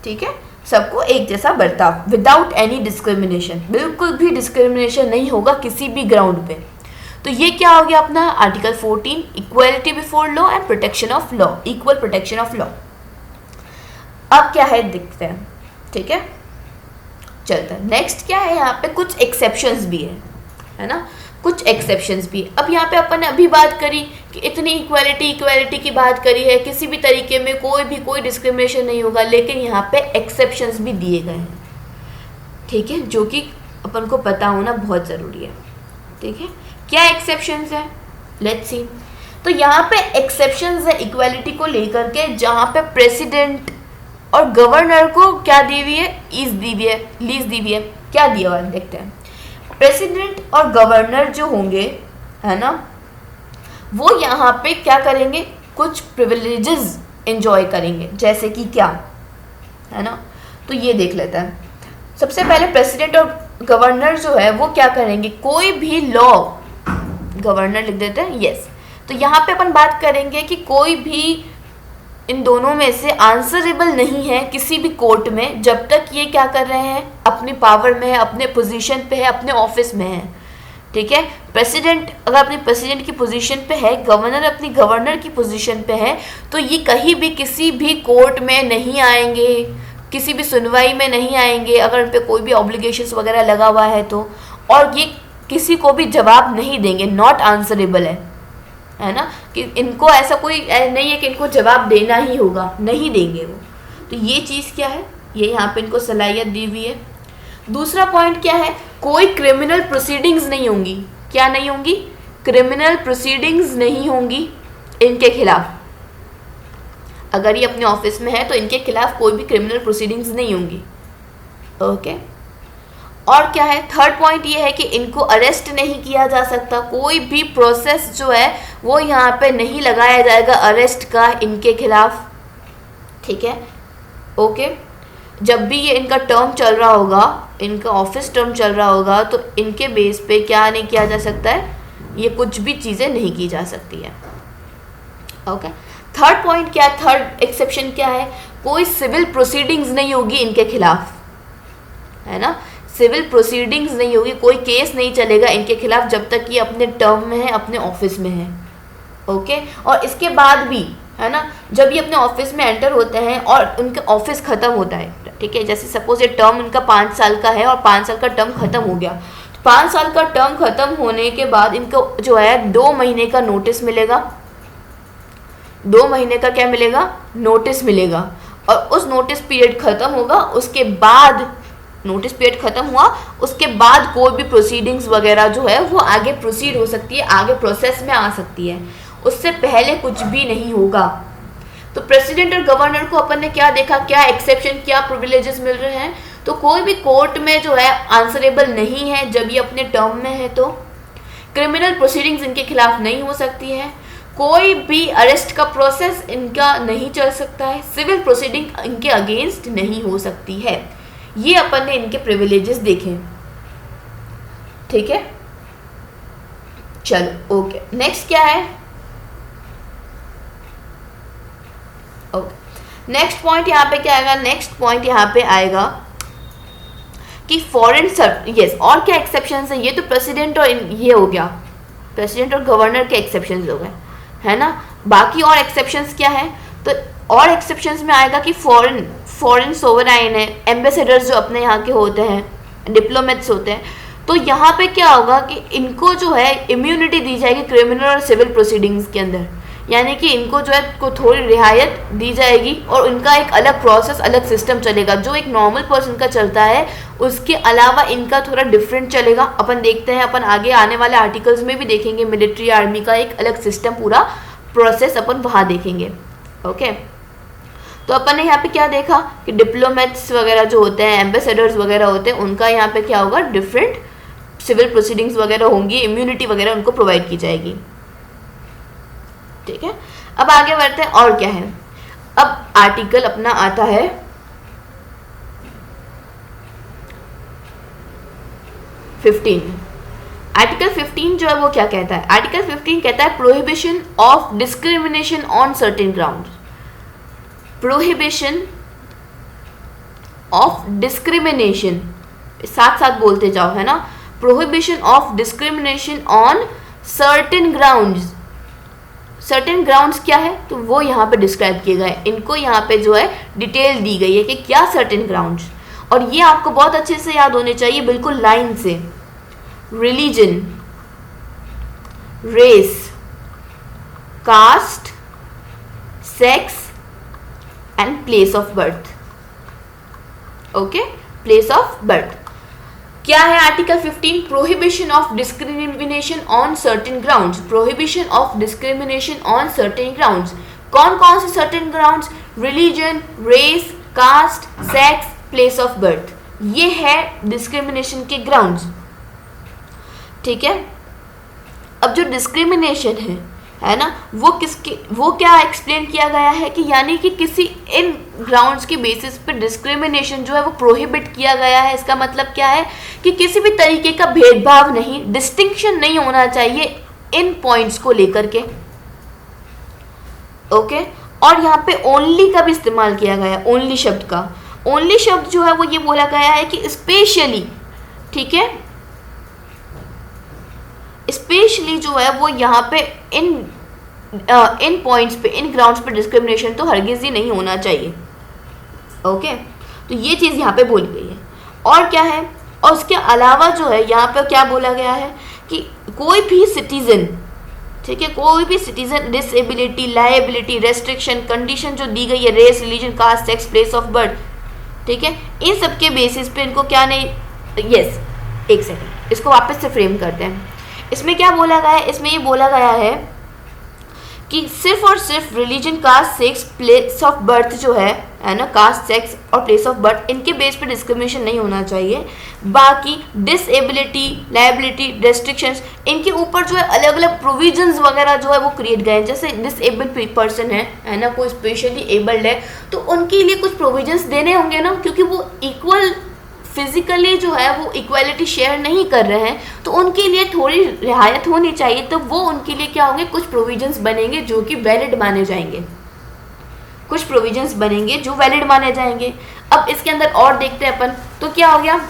ठीक है, सबको एक जैसा बर्ताव, विदाउट एनी डिस्क्रिमिनेशन, बिल्कुल भी डिस्क्रिमिनेशन नहीं होगा किसी भी ग्राउंड पे। तो ये क्या हो गया अपना article 14, equality before law and protection of law, equal protection of law. अब क्या है देखते हैं, ठीक है, चलता है। नेक्स्ट क्या है, यहाँ पे कुछ एक्सेप्शंस भी है ना, कुछ एक्सेप्शंस भी। अब यहाँ पे अपन ने अभी बात करी कि इतनी इक्वालिटी की बात करी है, किसी भी तरीके में कोई डिस्क्रिमिनेशन नहीं होगा, लेकिन यहाँ पे एक्सेप्शंस भी दिए गए हैं, ठीक है, जो कि अपन को पता होना बहुत ज़रूरी है, ठीक है। क्या एक्सेप्शंस है, लेट्स सी। तो यहाँ पे एक्सेप्शंस है इक्वालिटी को लेकर के, जहाँ पे प्रेसिडेंट और गवर्नर को क्या दी हुई है, लीज दी हुई है। क्या दिया हुआ है देखते हैं। प्रेसिडेंट और गवर्नर जो होंगे, है ना, वो यहाँ पे क्या करेंगे, कुछ प्रिविलेजेस एंजॉय करेंगे, जैसे कि क्या, है ना, तो ये देख लेते हैं। सबसे पहले प्रेसिडेंट और गवर्नर जो है वो क्या करेंगे, कोई भी लॉ, गवर्नर लिख देते हैं, यस। तो यहाँ पे अपन बात करेंगे कि कोई भी इन दोनों में से आंसरेबल नहीं है किसी भी कोर्ट में, जब तक ये क्या कर रहे हैं, अपनी पावर में है, अपने पोजीशन पे है, अपने ऑफिस में है, ठीक है। प्रेसिडेंट अगर अपनी प्रेसिडेंट की पोजीशन पे है, गवर्नर अपनी गवर्नर की पोजीशन पे है, तो ये कहीं भी किसी भी कोर्ट में नहीं आएंगे, किसी भी सुनवाई में नहीं आएंगे अगर उन पर कोई भी ऑब्लिगेशंस वगैरह लगा हुआ है तो, और ये किसी को भी जवाब नहीं देंगे, नॉट आंसरेबल है ना, कि इनको ऐसा कोई नहीं है कि इनको जवाब देना ही होगा, नहीं देंगे वो। तो ये चीज़ क्या है, ये यहाँ पे इनको सलाहियत दी हुई है। दूसरा पॉइंट क्या है, कोई क्रिमिनल प्रोसीडिंग्स नहीं होंगी। क्या नहीं होंगी, क्रिमिनल प्रोसीडिंग्स नहीं होंगी इनके खिलाफ। अगर ये अपने ऑफिस में है तो इनके खिलाफ कोई भी क्रिमिनल प्रोसीडिंग्स नहीं होंगी, ओके। और क्या है, थर्ड पॉइंट ये है कि इनको अरेस्ट नहीं किया जा सकता, कोई भी प्रोसेस जो है वो यहाँ पे नहीं लगाया जाएगा अरेस्ट का इनके खिलाफ, ठीक है, ओके। जब भी ये इनका टर्म चल रहा होगा, इनका ऑफिस टर्म चल रहा होगा, तो इनके बेस पे क्या नहीं किया जा सकता है, ये कुछ भी चीज़ें नहीं की जा सकती है, ओके। थर्ड पॉइंट क्या है, थर्ड एक्सेप्शन क्या है, कोई सिविल प्रोसीडिंग्स नहीं होगी इनके खिलाफ, है ना, सिविल प्रोसीडिंग्स नहीं होगी, कोई केस नहीं चलेगा इनके खिलाफ जब तक ये अपने टर्म में है, अपने ऑफिस में है, ओके। और इसके बाद भी, है ना, जब ये अपने ऑफिस में एंटर होते हैं और उनका ऑफिस ख़त्म होता है, ठीक है, जैसे सपोज ये टर्म इनका 5 साल का है और 5 साल का टर्म ख़त्म हो गया, 5 साल का टर्म ख़त्म होने के बाद इनको जो है 2 महीने का नोटिस मिलेगा, 2 महीने का क्या मिलेगा, नोटिस मिलेगा। और उस नोटिस पीरियड ख़त्म होगा, उसके बाद नोटिस पीरियड ख़त्म हुआ, उसके बाद कोई भी प्रोसीडिंग्स वगैरह जो है वो आगे प्रोसीड हो सकती है, आगे प्रोसेस में आ सकती है, उससे पहले कुछ भी नहीं होगा। तो प्रेसिडेंट और गवर्नर को अपन ने क्या देखा, क्या एक्सेप्शन, क्या प्रिविलेजेस मिल रहे हैं, तो कोई भी कोर्ट में जो है आंसरेबल नहीं है जब ये अपने टर्म में है, तो क्रिमिनल प्रोसीडिंग्स इनके खिलाफ नहीं हो सकती है, कोई भी अरेस्ट का प्रोसेस इनका नहीं चल सकता है, सिविल प्रोसीडिंग इनके अगेंस्ट नहीं हो सकती है। ये अपन ने इनके प्रिविलेजेस देखे, ठीक है। चलो ओके, नेक्स्ट क्या है? ओके, नेक्स्ट पॉइंट यहाँ पे क्या आएगा? नेक्स्ट पॉइंट यहाँ पे आएगा कि फॉरेन यस, और क्या एक्सेप्शंस है? ये तो प्रेसिडेंट और ये हो गया, प्रेसिडेंट और गवर्नर के एक्सेप्शंस हो गए, है ना। बाकी और एक्सेप्शंस क्या है? तो और एक्सेप्शंस में आएगा कि फॉरेन सोवराइन है, एम्बेसडर्स जो अपने यहाँ के होते हैं, डिप्लोमेट्स होते हैं, तो यहाँ पे क्या होगा कि इनको जो है इम्यूनिटी दी जाएगी क्रिमिनल और सिविल प्रोसीडिंग्स के अंदर, यानी कि इनको जो है को थोड़ी रियायत दी जाएगी और इनका एक अलग प्रोसेस, अलग सिस्टम चलेगा। जो एक नॉर्मल पर्सन का चलता है उसके अलावा इनका थोड़ा डिफरेंट चलेगा। अपन देखते हैं, अपन आगे आने वाले आर्टिकल्स में भी देखेंगे, मिलिट्री आर्मी का एक अलग सिस्टम, पूरा प्रोसेस अपन वहाँ देखेंगे। ओके, तो अपन ने यहाँ पे क्या देखा कि डिप्लोमेट्स वगैरह जो होते हैं, एम्बेसडर्स वगैरह होते हैं, उनका यहाँ पे क्या होगा, डिफरेंट सिविल प्रोसीडिंग्स वगैरह होंगी, इम्यूनिटी वगैरह उनको प्रोवाइड की जाएगी। ठीक है, अब आगे बढ़ते हैं, और क्या है? अब आर्टिकल अपना आता है 15। आर्टिकल 15 जो है वो क्या कहता है? आर्टिकल 15 कहता है prohibition of discrimination on certain grounds. Prohibition of discrimination, साथ साथ बोलते जाओ, है ना। Prohibition of discrimination on certain grounds. Certain grounds क्या है? तो वो यहाँ पे डिस्क्राइब किए गए, इनको यहाँ पे जो है डिटेल दी गई है कि क्या सर्टेन ग्राउंड्स, और ये आपको बहुत अच्छे से याद होने चाहिए, बिल्कुल लाइन से। Religion, race, caste, sex and place of birth. Okay, place of birth क्या है? Article 15 prohibition of discrimination on certain grounds. Prohibition of discrimination on certain grounds, कौन कौन से certain grounds? Religion, race, caste, sex, place of birth, ये है discrimination के grounds. ठीक है, अब जो डिस्क्रिमिनेशन है ना, वो क्या एक्सप्लेन किया गया है कि यानी कि किसी इन ग्राउंड्स के बेसिस पे डिस्क्रिमिनेशन जो है वो प्रोहिबिट किया गया है। इसका मतलब क्या है कि किसी भी तरीके का भेदभाव नहीं, डिस्टिंक्शन नहीं होना चाहिए इन पॉइंट्स को लेकर के। ओके, और यहाँ पे ओनली का भी इस्तेमाल किया गया है, ओनली शब्द का। ओनली शब्द जो है वो ये बोला गया है कि स्पेशली, ठीक है, स्पेशली जो है वो यहाँ पे इन पॉइंट्स पे, इन ग्राउंड्स पे डिस्क्रिमिनेशन तो हरगिज ही नहीं होना चाहिए। ओके, तो ये चीज़ यहाँ पे बोली गई है। और क्या है? और उसके अलावा जो है यहाँ पे क्या बोला गया है कि कोई भी सिटीजन, ठीक है, कोई भी citizen disability, liability, restriction, condition जो दी गई है, race, religion, caste, sex, place of birth, ठीक है, इन सब के बेसिस पे इनको क्या नहीं, यस, एक सेकेंड, इसको वापस से फ्रेम करते हैं। इसमें क्या बोला गया है? इसमें ये बोला गया है कि सिर्फ और सिर्फ religion, caste, sex, place of birth जो है ना, कास्ट, सेक्स और प्लेस ऑफ बर्थ, इनके बेस पे डिस्क्रिमिनेशन नहीं होना चाहिए। बाकी डिसेबिलिटी, लायबिलिटी, रेस्ट्रिक्शंस, इनके ऊपर जो है अलग अलग प्रोविजंस वगैरह जो है वो क्रिएट गए हैं। जैसे डिसेबल्ड पर्सन है ना, कोई स्पेशली एबल्ड है, तो उनके लिए कुछ प्रोविजंस देने होंगे ना, क्योंकि वो इक्वल फिजिकली जो है वो इक्वालिटी शेयर नहीं कर रहे हैं, तो उनके लिए थोड़ी रियायत होनी चाहिए। तो वो उनके लिए क्या होंगे, कुछ प्रोविजंस बनेंगे जो कि वैलिड माने जाएंगे, कुछ प्रोविजंस बनेंगे जो वैलिड माने जाएंगे। अब इसके अंदर और देखते हैं अपन, तो क्या हो गया,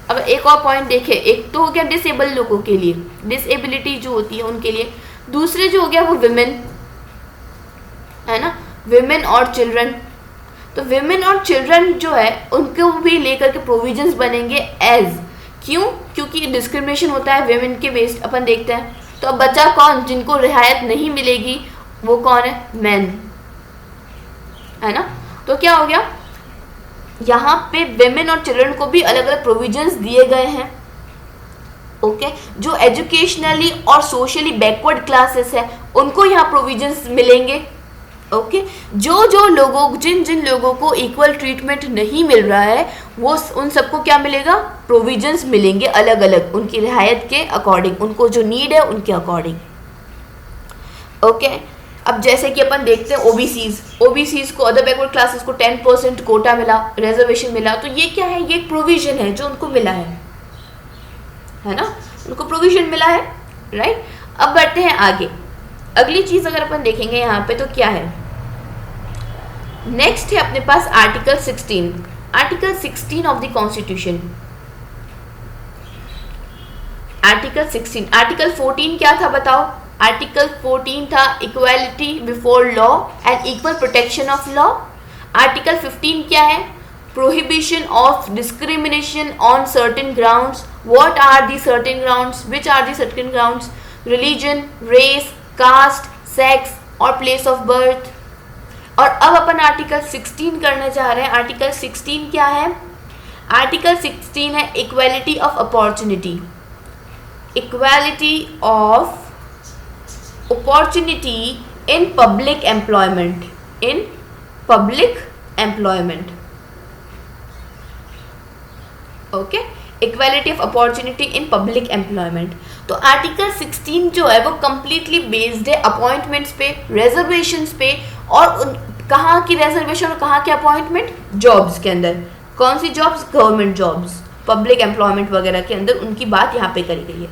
अब एक और पॉइंट देखें, एक तो हो गया डिसेबल लोगों के लिए, डिसेबिलिटी जो होती है उनके लिए। दूसरे जो हो गया वो विमेन, है ना, विमेन और चिल्ड्रन। तो विमेन और चिल्ड्रन जो है उनको भी लेकर के प्रोविजंस बनेंगे एज, क्यों? क्योंकि डिस्क्रिमिनेशन होता है विमेन के बेस्ड, अपन देखते हैं। तो अब बचा कौन, जिनको रियायत नहीं मिलेगी, वो कौन है? मैन, है ना। तो क्या हो गया, यहाँ पे विमेन और चिल्ड्रन को भी अलग अलग प्रोविजंस दिए गए हैं। ओके, जो एजुकेशनली और सोशली बैकवर्ड क्लासेस है उनको यहाँ प्रोविजंस मिलेंगे। ओके, जो लोगों, जिन लोगों को इक्वल ट्रीटमेंट नहीं मिल रहा है, वो उन सबको क्या मिलेगा, प्रोविजंस मिलेंगे अलग अलग, उनकी रियायत के अकॉर्डिंग, उनको जो नीड है उनके अकॉर्डिंग। ओके, अब जैसे कि अपन देखते हैं ओबीसीज को, अदर बैकवर्ड क्लासेस को 10% कोटा मिला, रिजर्वेशन मिला, तो ये क्या है, ये एक प्रोविजन है जो उनको मिला है ना, उनको प्रोविजन मिला है, राइट। अब बढ़ते हैं आगे। अगली चीज अगर अपन देखेंगे यहाँ पे तो क्या है, नेक्स्ट है अपने पास article 16। Article 16 of the constitution. Article 16। Article 14 क्या था बताओ? आर्टिकल 14 था equality before law and equal protection of law. Article 15 क्या है? Prohibition of discrimination on certain grounds. What are the certain grounds? Which are the certain grounds? Religion, race, caste, sex और place of birth. और अब अपन article 16 करने जा रहे हैं। Article 16 क्या है? आर्टिकल 16 है equality of opportunity. Equality of opportunity in public employment. In public employment, okay, equality of opportunity in public employment. तो आर्टिकल 16 जो है वो कंप्लीटली बेस्ड है अपॉइंटमेंट्स पे, रिजर्वेशंस पे, और कहाँ की रिजर्वेशन और कहाँ के अपॉइंटमेंट? जॉब्स के अंदर। कौन सी jobs? Government jobs, public employment वगैरह के अंदर उनकी बात यहाँ पे करी गई है।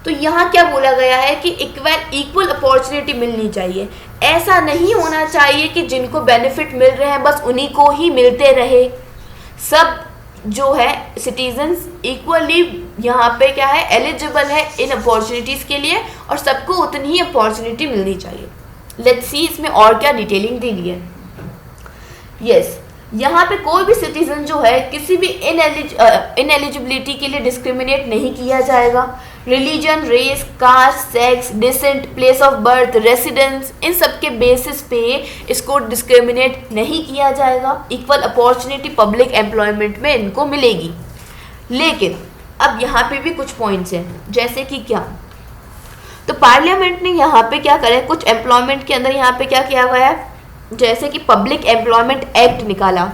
तो यहाँ क्या बोला गया है कि इक्वल अपॉर्चुनिटी मिलनी चाहिए। ऐसा नहीं होना चाहिए कि जिनको बेनिफिट मिल रहे हैं बस उन्हीं को ही मिलते रहे। सब जो है सिटीजन्स इक्वली यहाँ पे क्या है, एलिजिबल है इन अपॉर्चुनिटीज़ के लिए, और सबको उतनी ही अपॉर्चुनिटी मिलनी चाहिए। लेट्स सी इसमें और क्या डिटेलिंग दी गई है। यस, यहाँ पे कोई भी सिटीजन जो है किसी भी इनएलिजिबिलिटी के लिए डिस्क्रिमिनेट नहीं किया जाएगा। Religion, race, caste, sex, descent, place of birth, residence, इन सब के बेसिस पे इसको डिस्क्रिमिनेट नहीं किया जाएगा। इक्वल अपॉर्चुनिटी पब्लिक एम्प्लॉयमेंट में इनको मिलेगी। लेकिन अब यहाँ पे भी कुछ पॉइंट्स हैं, जैसे कि क्या, तो पार्लियामेंट ने यहाँ पे क्या करा है, कुछ एम्प्लॉयमेंट के अंदर यहाँ पे क्या किया गया है, जैसे कि पब्लिक एम्प्लॉयमेंट एक्ट निकाला।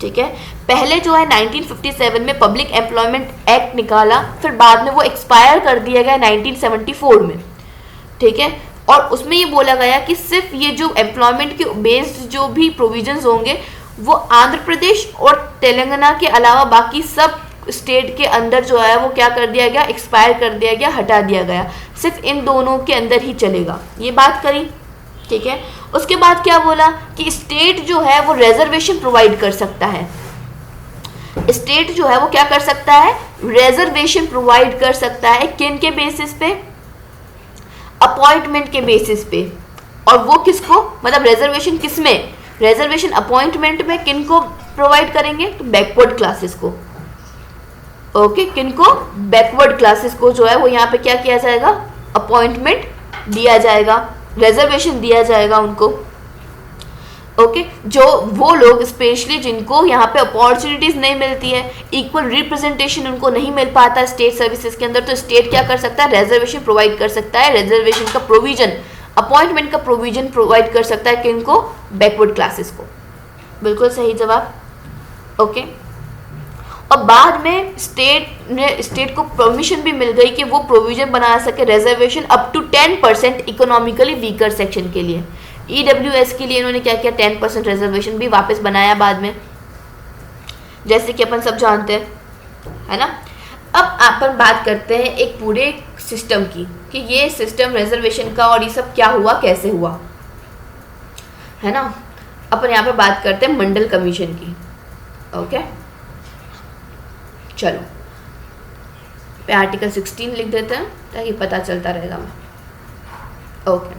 ठीक है, पहले जो है 1957 में पब्लिक एम्प्लॉयमेंट एक्ट निकाला, फिर बाद में वो एक्सपायर कर दिया गया 1974 में। ठीक है, और उसमें ये बोला गया कि सिर्फ ये जो एम्प्लॉयमेंट के बेस्ड जो भी प्रोविजंस होंगे वो आंध्र प्रदेश और तेलंगाना के अलावा बाकी सब स्टेट के अंदर जो है वो क्या कर दिया गया, एक्सपायर कर दिया गया, हटा दिया गया। सिर्फ इन दोनों के अंदर ही चलेगा, ये बात करी। ठीक है, उसके बाद क्या बोला कि स्टेट जो है वो रिजर्वेशन प्रोवाइड कर सकता है। स्टेट जो है वो क्या कर सकता है, रिजर्वेशन प्रोवाइड कर सकता है। किन के बेसिस पे? अपॉइंटमेंट के बेसिस पे। और वो किसको, मतलब रिजर्वेशन किस में? रिजर्वेशन अपॉइंटमेंट में किन को प्रोवाइड करेंगे? तो बैकवर्ड क्लासेस को। ओके, किन को? बैकवर्ड क्लासेस को जो है वो यहाँ पे क्या किया जाएगा, अपॉइंटमेंट दिया जाएगा, रिजर्वेशन दिया जाएगा उनको। ओके, जो वो लोग स्पेशली जिनको यहाँ पे अपॉर्चुनिटीज नहीं मिलती है, इक्वल रिप्रेजेंटेशन उनको नहीं मिल पाता स्टेट सर्विसेज के अंदर, तो स्टेट क्या कर सकता है, रिजर्वेशन प्रोवाइड कर सकता है। रिजर्वेशन का प्रोविजन, अपॉइंटमेंट का प्रोविजन प्रोवाइड कर सकता है किनको? बैकवर्ड क्लासेस को। बिल्कुल सही जवाब। ओके, और बाद में स्टेट को परमिशन भी मिल गई कि वो प्रोविजन बना सके reservation up to 10% economically weaker section के लिए। EWS के लिए इन्होंने क्या किया, 10% रिजर्वेशन भी वापस बनाया बाद में, जैसे कि अपन सब जानते हैं, है ना। अब अपन बात करते हैं एक पूरे सिस्टम की कि ये सिस्टम रिजर्वेशन का और ये सब क्या हुआ, कैसे हुआ, है ना। अपन यहाँ पे बात करते हैं मंडल कमीशन की। ओके, चलो पे आर्टिकल 16 लिख देते हैं ताकि पता चलता रहेगा। ओके,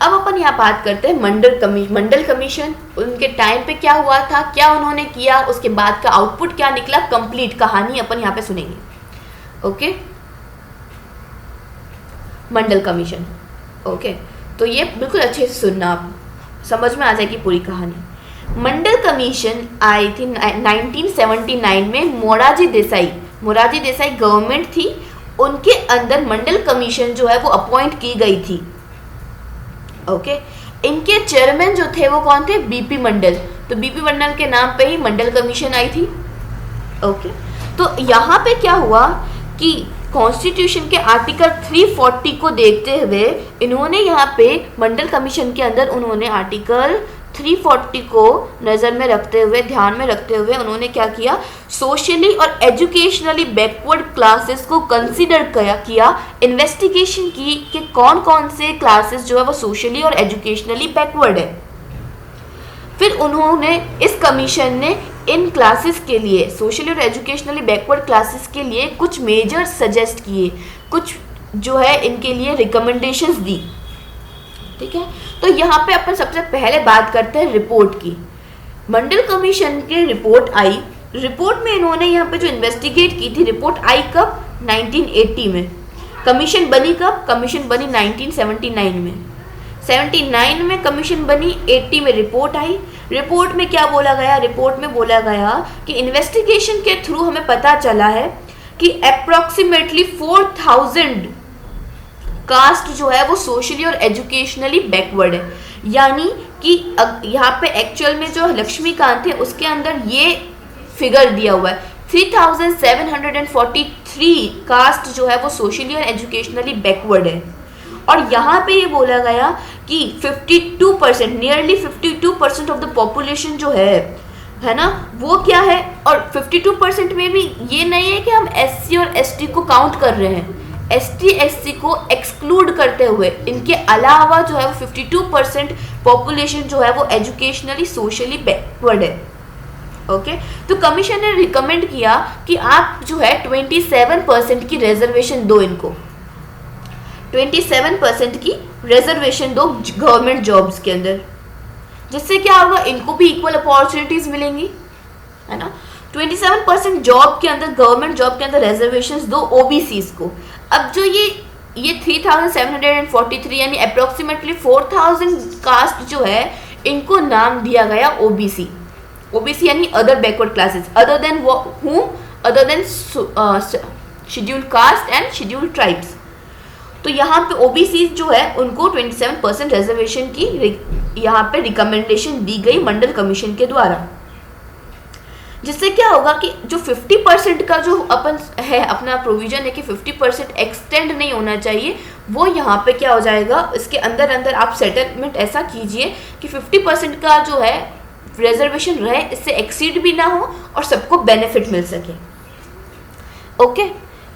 अब अपन यहाँ बात करते हैं मंडल कमीशन। उनके टाइम पे क्या हुआ था, क्या उन्होंने किया, उसके बाद का आउटपुट क्या निकला, कंप्लीट कहानी अपन यहाँ पे सुनेंगे। ओके, मंडल कमीशन। ओके, तो ये बिल्कुल अच्छे से सुनना, आप समझ में आ जाएगी पूरी कहानी। मंडल कमीशन आई थी 1979 में। मोरारजी देसाई गवर्नमेंट थी, उनके अंदर मंडल कमीशन जो है वो अपॉइंट की गई थी। ओके, इनके चेयरमैन जो थे वो कौन थे, बीपी मंडल। तो बीपी मंडल के नाम पे ही मंडल कमीशन आई थी। ओके, तो यहाँ पे क्या हुआ कि कॉन्स्टिट्यूशन के आर्टिकल 340 को देखते हुए इन्होंने यहाँ पे मंडल कमीशन के अंदर उन्होंने आर्टिकल 340 को नज़र में रखते हुए, ध्यान में रखते हुए उन्होंने क्या किया, सोशली और एजुकेशनली बैकवर्ड क्लासेस को कंसीडर किया, इन्वेस्टिगेशन की कि कौन कौन से क्लासेस जो है वो सोशली और एजुकेशनली बैकवर्ड है। फिर उन्होंने, इस कमीशन ने इन क्लासेस के लिए, सोशली और एजुकेशनली बैकवर्ड क्लासेस के लिए कुछ मेजर सजेस्ट किए, कुछ जो है इनके लिए रिकमेंडेशंस दी। ठीक है, तो यहाँ पे अपन सबसे पहले बात करते हैं रिपोर्ट की। मंडल कमीशन की रिपोर्ट आई, रिपोर्ट में इन्होंने यहाँ पे जो इन्वेस्टिगेट की थी, रिपोर्ट आई कब, 1980 में। कमीशन बनी कब, कमीशन बनी 1979 में। 79 में कमीशन बनी, 80 में रिपोर्ट आई। रिपोर्ट में क्या बोला गया, रिपोर्ट में बोला गया कि इन्वेस्टिगेशन के थ्रू हमें पता चला है कि अप्रॉक्सीमेटली 4000 कास्ट जो है वो सोशली और एजुकेशनली बैकवर्ड है। यानी कि यहाँ पे एक्चुअल में जो लक्ष्मीकांत है उसके अंदर ये फिगर दिया हुआ है, 3743 कास्ट जो है वो सोशली और एजुकेशनली बैकवर्ड है। और यहाँ पे ये बोला गया कि 52%, नियरली 52% ऑफ द पॉपुलेशन जो है ना, वो क्या है, और 52% में भी ये नहीं है कि हम SC और ST को काउंट कर रहे हैं, ST SC को एक्सक्लूड करते हुए इनके अलावा जो है वो 52% पॉपुलेशन जो है वो एजुकेशनली सोशली बैकवर्ड है। ओके, तो कमीशन ने रिकमेंड किया कि आप जो है 27% की रिजर्वेशन दो इनको, 27% की रिजर्वेशन दो गवर्नमेंट जॉब्स के अंदर, जिससे क्या होगा, इनको भी इक्वल अपॉर्चुनिटीज मिलेंगी, है ना। 27% जॉब के अंदर, गवर्नमेंट जॉब के अंदर रिजर्वेशंस दो ओबीसीज को। अब जो ये 3743 यानी अप्रोक्सीमेटली 4000 कास्ट जो है, इनको नाम दिया गया ओबीसी। ओबीसी यानी other backward classes, other than scheduled caste and scheduled tribes. तो यहाँ पे ओबीसी जो है उनको 27% रिजर्वेशन की यहाँ पे रिकमेंडेशन दी गई मंडल कमीशन के द्वारा, जिससे क्या होगा कि जो 50% का जो अपना प्रोविजन है कि 50% एक्सटेंड नहीं होना चाहिए, वो यहाँ पे क्या हो जाएगा, इसके अंदर आप सेटलमेंट ऐसा कीजिए कि 50% का जो है रिजर्वेशन रहे, इससे एक्सीड भी ना हो और सबको बेनिफिट मिल सके। ओके,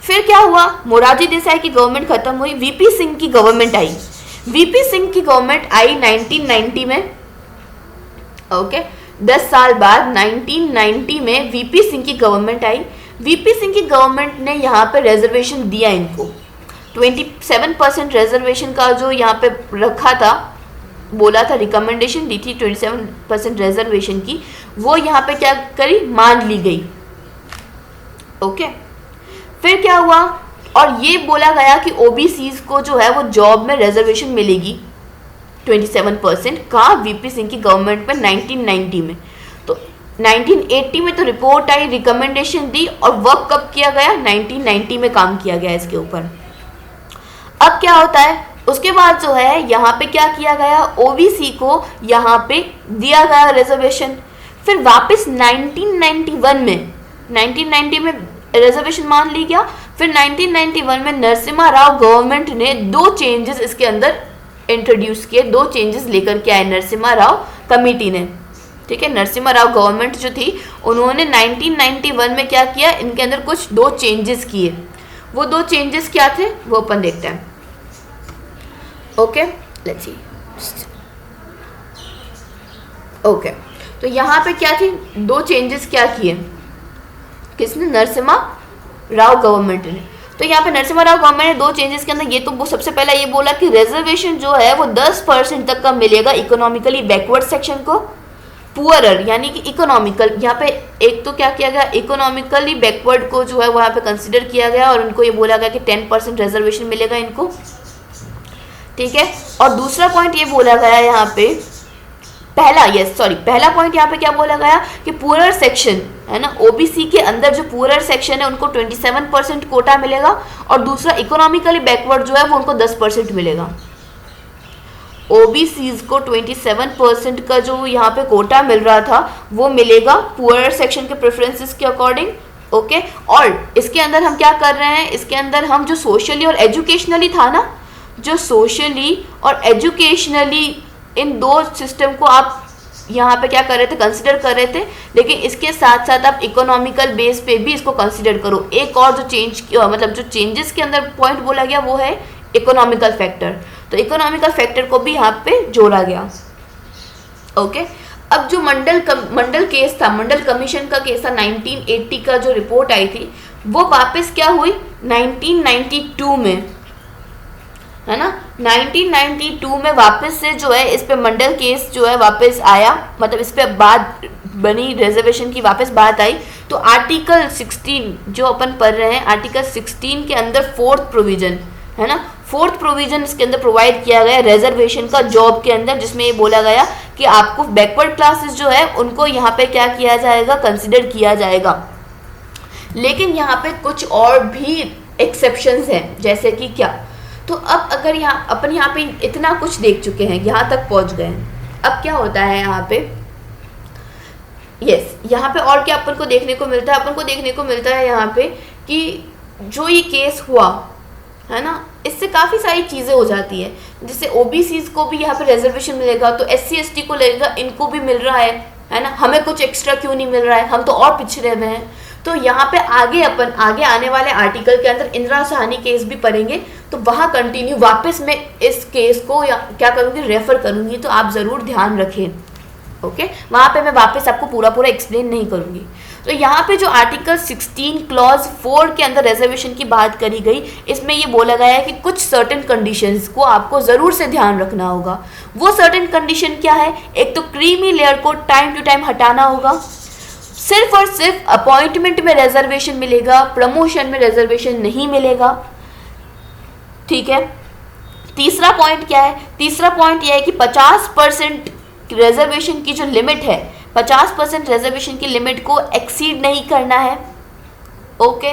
फिर क्या हुआ, मोरारजी देसाई की गवर्नमेंट खत्म हुई, वीपी सिंह की गवर्नमेंट आई। वीपी सिंह की गवर्नमेंट आई 1990 में। ओके, 10 साल बाद 1990 में वीपी सिंह की गवर्नमेंट आई। वीपी सिंह की गवर्नमेंट ने यहाँ पे रिजर्वेशन दिया इनको, 27% रिजर्वेशन का जो यहाँ पे रखा था, बोला था, रिकमेंडेशन दी थी 27% रिजर्वेशन की, वो यहाँ पे क्या करी, मान ली गई। ओके, फिर क्या हुआ, और ये बोला गया कि ओबीसीज को जो है वो जॉब में रिजर्वेशन मिलेगी 27% का, वीपी सिंह की गवर्नमेंट में 1990 में। तो 1980 में तो रिपोर्ट आई, रिकमेंडेशन दी, और वर्क कब किया गया, 1990 में काम किया गया इसके ऊपर। अब क्या होता है, उसके बाद जो है यहाँ पे क्या किया गया, ओबीसी को यहाँ पे दिया गया रिजर्वेशन। फिर वापस 1990 में रिजर्वेशन मान ली गया। फिर 1991 में नरसिम्हा राव गवर्नमेंट ने 2 चेंजेस इसके अंदर इंट्रोड्यूस किए, 2 चेंजेस लेकर के आए नरसिम्हा राव कमेटी ने। ठीक है, नरसिम्हा राव गवर्नमेंट जो थी, उन्होंने 1991 में क्या किया, इनके अंदर कुछ 2 चेंजेस किए। वो 2 चेंजेस क्या थे, वो अपन देखते हैं। Okay, let's see. ओके, तो यहाँ पे क्या थी, 2 चेंजेस क्या किए, किसने, नरसिम्हा राव गवर्नमेंट ने। तो यहाँ पे नरसिम्हा राव गवर्नमेंट ने 2 चेंजेस के अंदर ये तो वो सबसे पहला ये बोला कि रिजर्वेशन जो है वो 10% तक का मिलेगा इकोनॉमिकली बैकवर्ड सेक्शन को, पुअरर यानी कि इकोनॉमिकल, यहाँ पे एक तो क्या किया गया, इकोनॉमिकली बैकवर्ड को जो है वो यहाँ पे कंसिडर किया गया, और उनको ये बोला गया कि 10% रिजर्वेशन मिलेगा इनको। ठीक है, और दूसरा पॉइंट ये बोला गया यहाँ पे, पहला पॉइंट यहाँ पे क्या बोला गया कि पुअरर सेक्शन है ना, ओबीसी के अंदर जो पुअरर सेक्शन है उनको 27% कोटा मिलेगा, और दूसरा इकोनॉमिकली बैकवर्ड जो है वो उनको 10% मिलेगा। ओबीसीज को 27% का जो यहाँ पे कोटा मिल रहा था वो मिलेगा पुअरर सेक्शन के प्रेफरेंसेस के अकॉर्डिंग। ओके, और इसके अंदर हम क्या कर रहे हैं, इसके अंदर हम जो सोशली और एजुकेशनली था ना, जो सोशली और एजुकेशनली इन 2 सिस्टम को आप यहाँ पे क्या कर रहे थे, कंसिडर कर रहे थे, लेकिन इसके साथ साथ आप इकोनॉमिकल बेस पे भी इसको कंसिडर करो। एक और जो चेंज मतलब जो चेंजेस के अंदर पॉइंट बोला गया वो है इकोनॉमिकल फैक्टर, तो इकोनॉमिकल फैक्टर को भी यहाँ पे जोड़ा गया। ओके, अब जो मंडल केस था, मंडल कमीशन का केस था 1980 का जो रिपोर्ट आई थी, वो वापस क्या हुई 1992 में, है ना, 1992 में वापस से जो है इस पे मंडल केस जो है वापस आया, मतलब इस पे बात बनी, रिजर्वेशन की वापस बात आई। तो आर्टिकल 16 जो अपन पढ़ रहे हैं, आर्टिकल 16 के अंदर 4th प्रोविजन, है ना, 4th प्रोविजन इसके अंदर प्रोवाइड किया गया रिजर्वेशन का जॉब के अंदर, जिसमें ये बोला गया कि आपको बैकवर्ड क्लासेस जो है उनको यहाँ पे क्या किया जाएगा, कंसिडर किया जाएगा। लेकिन यहाँ पे कुछ और भी एक्सेप्शंस हैं, जैसे कि क्या, तो अब अगर अपन यहाँ पे इतना कुछ देख चुके हैं, यहाँ तक पहुँच गए हैं, अब क्या होता है यहाँ पे, यहाँ पे और क्या अपन को देखने को मिलता है, अपन को देखने को मिलता है यहाँ पे कि जो ये केस हुआ है ना, इससे काफ़ी सारी चीज़ें हो जाती है, जैसे ओबीसीज को भी यहाँ पे रिजर्वेशन मिलेगा, तो SC ST को लगेगा इनको भी मिल रहा है ना, हमें कुछ एक्स्ट्रा क्यों नहीं मिल रहा है, हम तो और पिछड़े हुए हैं। तो यहाँ पे अपन आगे आने वाले आर्टिकल के अंदर इंदिरा साहनी केस भी पढ़ेंगे, तो वहाँ कंटिन्यू वापस मैं इस केस को क्या करूँगी, रेफर करूँगी, तो आप ज़रूर ध्यान रखें। ओके, वहाँ पे मैं वापस आपको पूरा एक्सप्लेन नहीं करूँगी। तो यहाँ पे जो आर्टिकल 16 क्लॉज 4 के अंदर रिजर्वेशन की बात करी गई, इसमें ये बोला गया है कि कुछ सर्टेन कंडीशंस को आपको ज़रूर से ध्यान रखना होगा। वो सर्टेन कंडीशन क्या है, एक तो क्रीमी लेयर को टाइम टू टाइम हटाना होगा, सिर्फ और सिर्फ अपॉइंटमेंट में रिजर्वेशन मिलेगा, प्रमोशन में रिजर्वेशन नहीं मिलेगा, ठीक है। तीसरा पॉइंट क्या है, तीसरा पॉइंट यह है कि 50% रिजर्वेशन की जो लिमिट है, 50% रिजर्वेशन की लिमिट को एक्सीड नहीं करना है। ओके,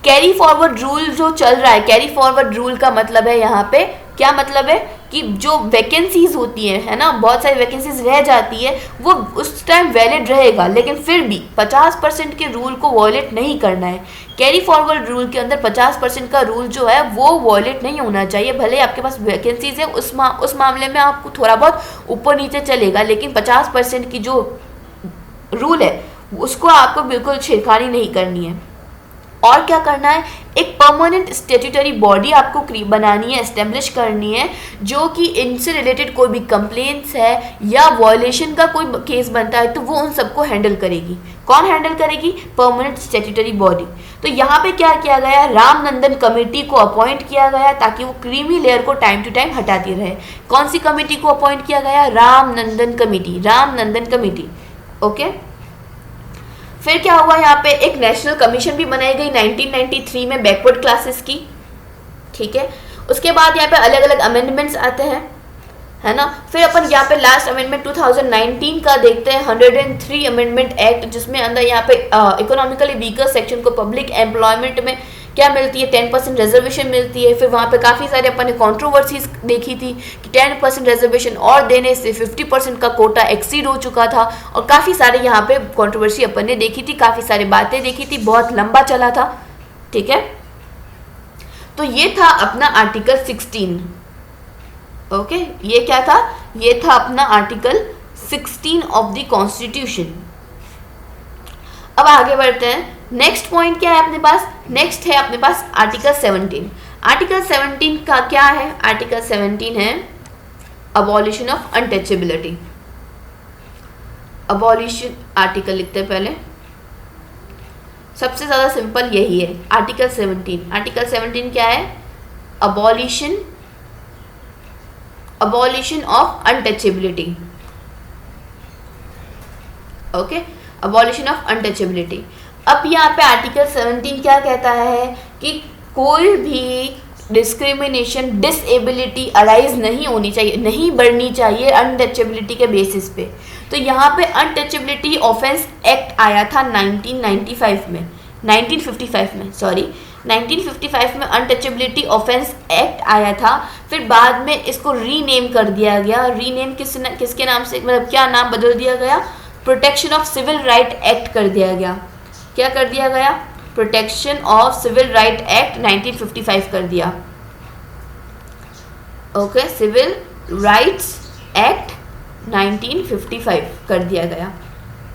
कैरी फॉरवर्ड रूल जो चल रहा है, कैरी फॉरवर्ड रूल का मतलब है यहाँ पे क्या मतलब है कि जो वैकेंसीज होती हैं, है ना, बहुत सारी वैकेंसीज रह जाती है, वो उस टाइम वैलिड रहेगा, लेकिन फिर भी 50% के रूल को वॉयलेट नहीं करना है। कैरी फॉरवर्ड रूल के अंदर 50% का रूल जो है वो वॉयलेट नहीं होना चाहिए। भले आपके पास वैकेंसीज है, उस मामले में आपको थोड़ा बहुत ऊपर नीचे चलेगा, लेकिन 50% की जो रूल है उसको आपको बिल्कुल छेड़खानी नहीं करनी है। और क्या करना है, एक परमानेंट स्टेट्यूटरी बॉडी आपको बनानी है, एस्टेब्लिश करनी है, जो कि इनसे रिलेटेड कोई भी कंप्लेंट्स है या वॉयलेशन का कोई केस बनता है तो वो उन सबको हैंडल करेगी। कौन हैंडल करेगी, परमानेंट स्टेट्यूटरी बॉडी। तो यहाँ पे क्या किया गया, रामनंदन कमेटी को अपॉइंट किया गया ताकि वो क्रीमी लेयर को टाइम टू टाइम हटाती रहे। कौन सी कमेटी को अपॉइंट किया गया, Ramnandan committee, Ramnandan committee. Okay, फिर क्या हुआ, यहाँ पे एक नेशनल कमीशन भी बनाई गई 1993 में बैकवर्ड क्लासेस की, ठीक है। उसके बाद यहाँ पे अलग अलग अमेंडमेंट्स आते हैं, है ना। फिर अपन यहाँ पे लास्ट अमेंडमेंट 2019 का देखते हैं, 103 अमेंडमेंट एक्ट, जिसमें अंदर यहाँ पे इकोनॉमिकली वीकर सेक्शन को पब्लिक एम्प्लॉयमेंट में क्या मिलती है, 10% रिजर्वेशन मिलती है। फिर वहाँ पे काफ़ी सारे अपन ने कॉन्ट्रोवर्सीज देखी थी कि 10% रिजर्वेशन और देने से 50% का कोटा एक्सीड हो चुका था, और काफ़ी सारे यहाँ पे कॉन्ट्रोवर्सी अपन ने देखी थी, काफ़ी सारी बातें देखी थी, बहुत लंबा चला था, ठीक है। तो ये था अपना आर्टिकल 16। ओके, ये क्या था, ये था अपना आर्टिकल 16 ऑफ द कॉन्स्टिट्यूशन। अब आगे बढ़ते हैं, नेक्स्ट पॉइंट क्या है अपने पास, नेक्स्ट है अपने पास आर्टिकल 17। आर्टिकल 17 का क्या है, आर्टिकल 17 है abolition of untouchability. Abolition article लिखते हैं पहले, सबसे ज़्यादा सिंपल यही है आर्टिकल 17। आर्टिकल 17 क्या है, abolition of untouchability. Okay, abolition of untouchability. अब यहाँ पे आर्टिकल 17 क्या कहता है कि कोई भी डिस्क्रिमिनेशन, डिसेबिलिटी अराइज नहीं होनी चाहिए, नहीं बढ़नी चाहिए अनटचेबिलिटी के बेसिस पे। तो यहाँ पे अनटचेबिलिटी ऑफेंस एक्ट आया था 1955 में, 1955 में अनटचेबिलिटी ऑफेंस एक्ट आया था। फिर बाद में इसको रीनेम कर दिया गया। रीनेम किसके नाम से, मतलब क्या नाम बदल दिया गया, protection of civil right act कर दिया गया। क्या कर दिया गया, protection of civil right act 1955 कर दिया। ओके, सिविल राइट्स एक्ट 1955 कर दिया गया।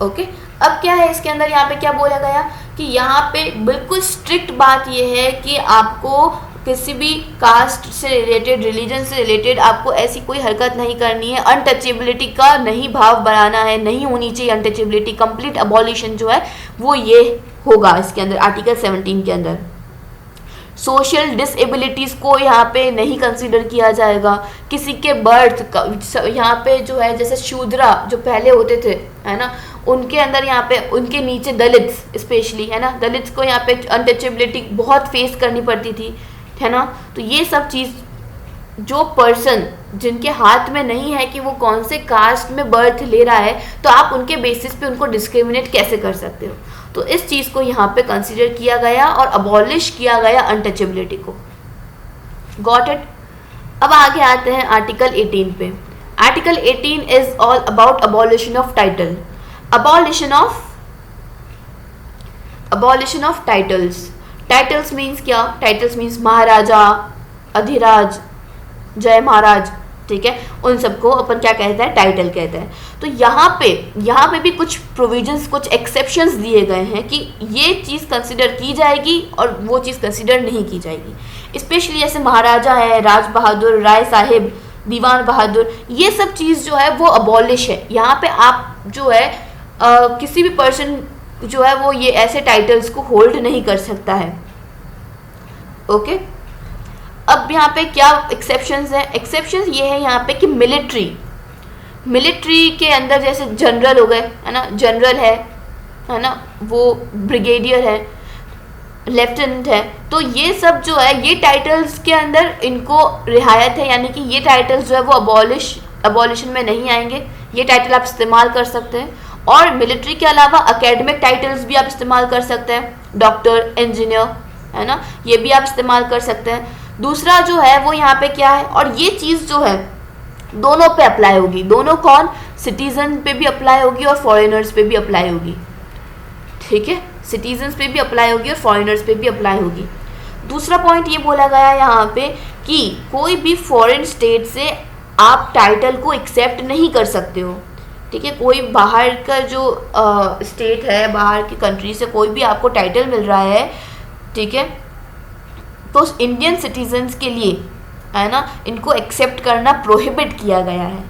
ओके, अब क्या है इसके अंदर, यहाँ पे क्या बोला गया कि यहाँ पे बिल्कुल स्ट्रिक्ट बात यह है कि आपको किसी भी कास्ट से रिलेटेड, रिलीजन से रिलेटेड आपको ऐसी कोई हरकत नहीं करनी है, अनटचेबिलिटी का नहीं भाव बढ़ाना है, नहीं होनी चाहिए अनटचेबिलिटी, कंप्लीट अबॉलिशन जो है वो ये होगा इसके अंदर, आर्टिकल 17 के अंदर। सोशल डिसेबिलिटीज़ को यहाँ पे नहीं कंसीडर किया जाएगा, किसी के बर्थ का यहाँ पे जो है, जैसे शूद्रा जो पहले होते थे है ना, उनके अंदर यहाँ पे उनके नीचे दलित्स स्पेशली है ना, दलित्स को यहाँ पे अनटचेबिलिटी बहुत फेस करनी पड़ती थी है ना। तो ये सब चीज़ जो पर्सन जिनके हाथ में नहीं है कि वो कौन से कास्ट में बर्थ ले रहा है, तो आप उनके बेसिस पे उनको डिस्क्रिमिनेट कैसे कर सकते हो। तो इस चीज़ को यहाँ पे कंसीडर किया गया और अबॉलिश किया गया अनटचेबिलिटी को। Got it. अब आगे आते हैं आर्टिकल 18 पे। Article 18 is all about abolition of title, abolition of titles. Titles means क्या? टाइटल्स मीन्स महाराजा, अधिराज, जय महाराज, ठीक है, उन सबको अपन क्या कहते हैं? टाइटल कहते हैं। तो यहाँ पे भी कुछ प्रोविजंस, कुछ एक्सेप्शंस दिए गए हैं कि ये चीज़ कंसिडर की जाएगी और वो चीज़ कंसिडर नहीं की जाएगी। स्पेशली जैसे महाराजा है, राज बहादुर, राय साहिब, दीवान बहादुर, ये सब चीज़ जो है वो अबॉलिश है। यहाँ पे आप जो है किसी भी पर्सन जो है वो ये ऐसे टाइटल्स को होल्ड नहीं कर सकता है। ओके, अब यहाँ पे क्या एक्सेप्शंस हैं? एक्सेप्शंस ये है यहाँ पे कि मिलिट्री के अंदर जैसे जनरल हो गए है ना, जनरल है ना, वो ब्रिगेडियर है, लेफ्टिनेंट है, तो ये सब जो है ये टाइटल्स के अंदर इनको रियायत है, यानी कि ये टाइटल्स जो है वो अबॉलिशन में नहीं आएंगे। ये टाइटल आप इस्तेमाल कर सकते हैं। और मिलिट्री के अलावा एकेडमिक टाइटल्स भी आप इस्तेमाल कर सकते हैं, डॉक्टर, इंजीनियर है ना, ये भी आप इस्तेमाल कर सकते हैं। दूसरा जो है वो यहाँ पे क्या है, और ये चीज़ जो है दोनों पे अप्लाई होगी। दोनों कौन? सिटीजन पे भी अप्लाई होगी और फॉरेनर्स पे भी अप्लाई होगी, ठीक है, सिटीजन्स पे भी अप्लाई होगी और फॉरेनर्स पे भी अप्लाई होगी। दूसरा पॉइंट ये बोला गया यहाँ पे कि कोई भी फॉरेन स्टेट से आप टाइटल को एक्सेप्ट नहीं कर सकते हो, ठीक है। कोई बाहर का जो स्टेट है, बाहर की कंट्री से कोई भी आपको टाइटल मिल रहा है, ठीक है, तो इंडियन सिटीजन्स के लिए है ना, इनको एक्सेप्ट करना प्रोहिबिट किया गया है।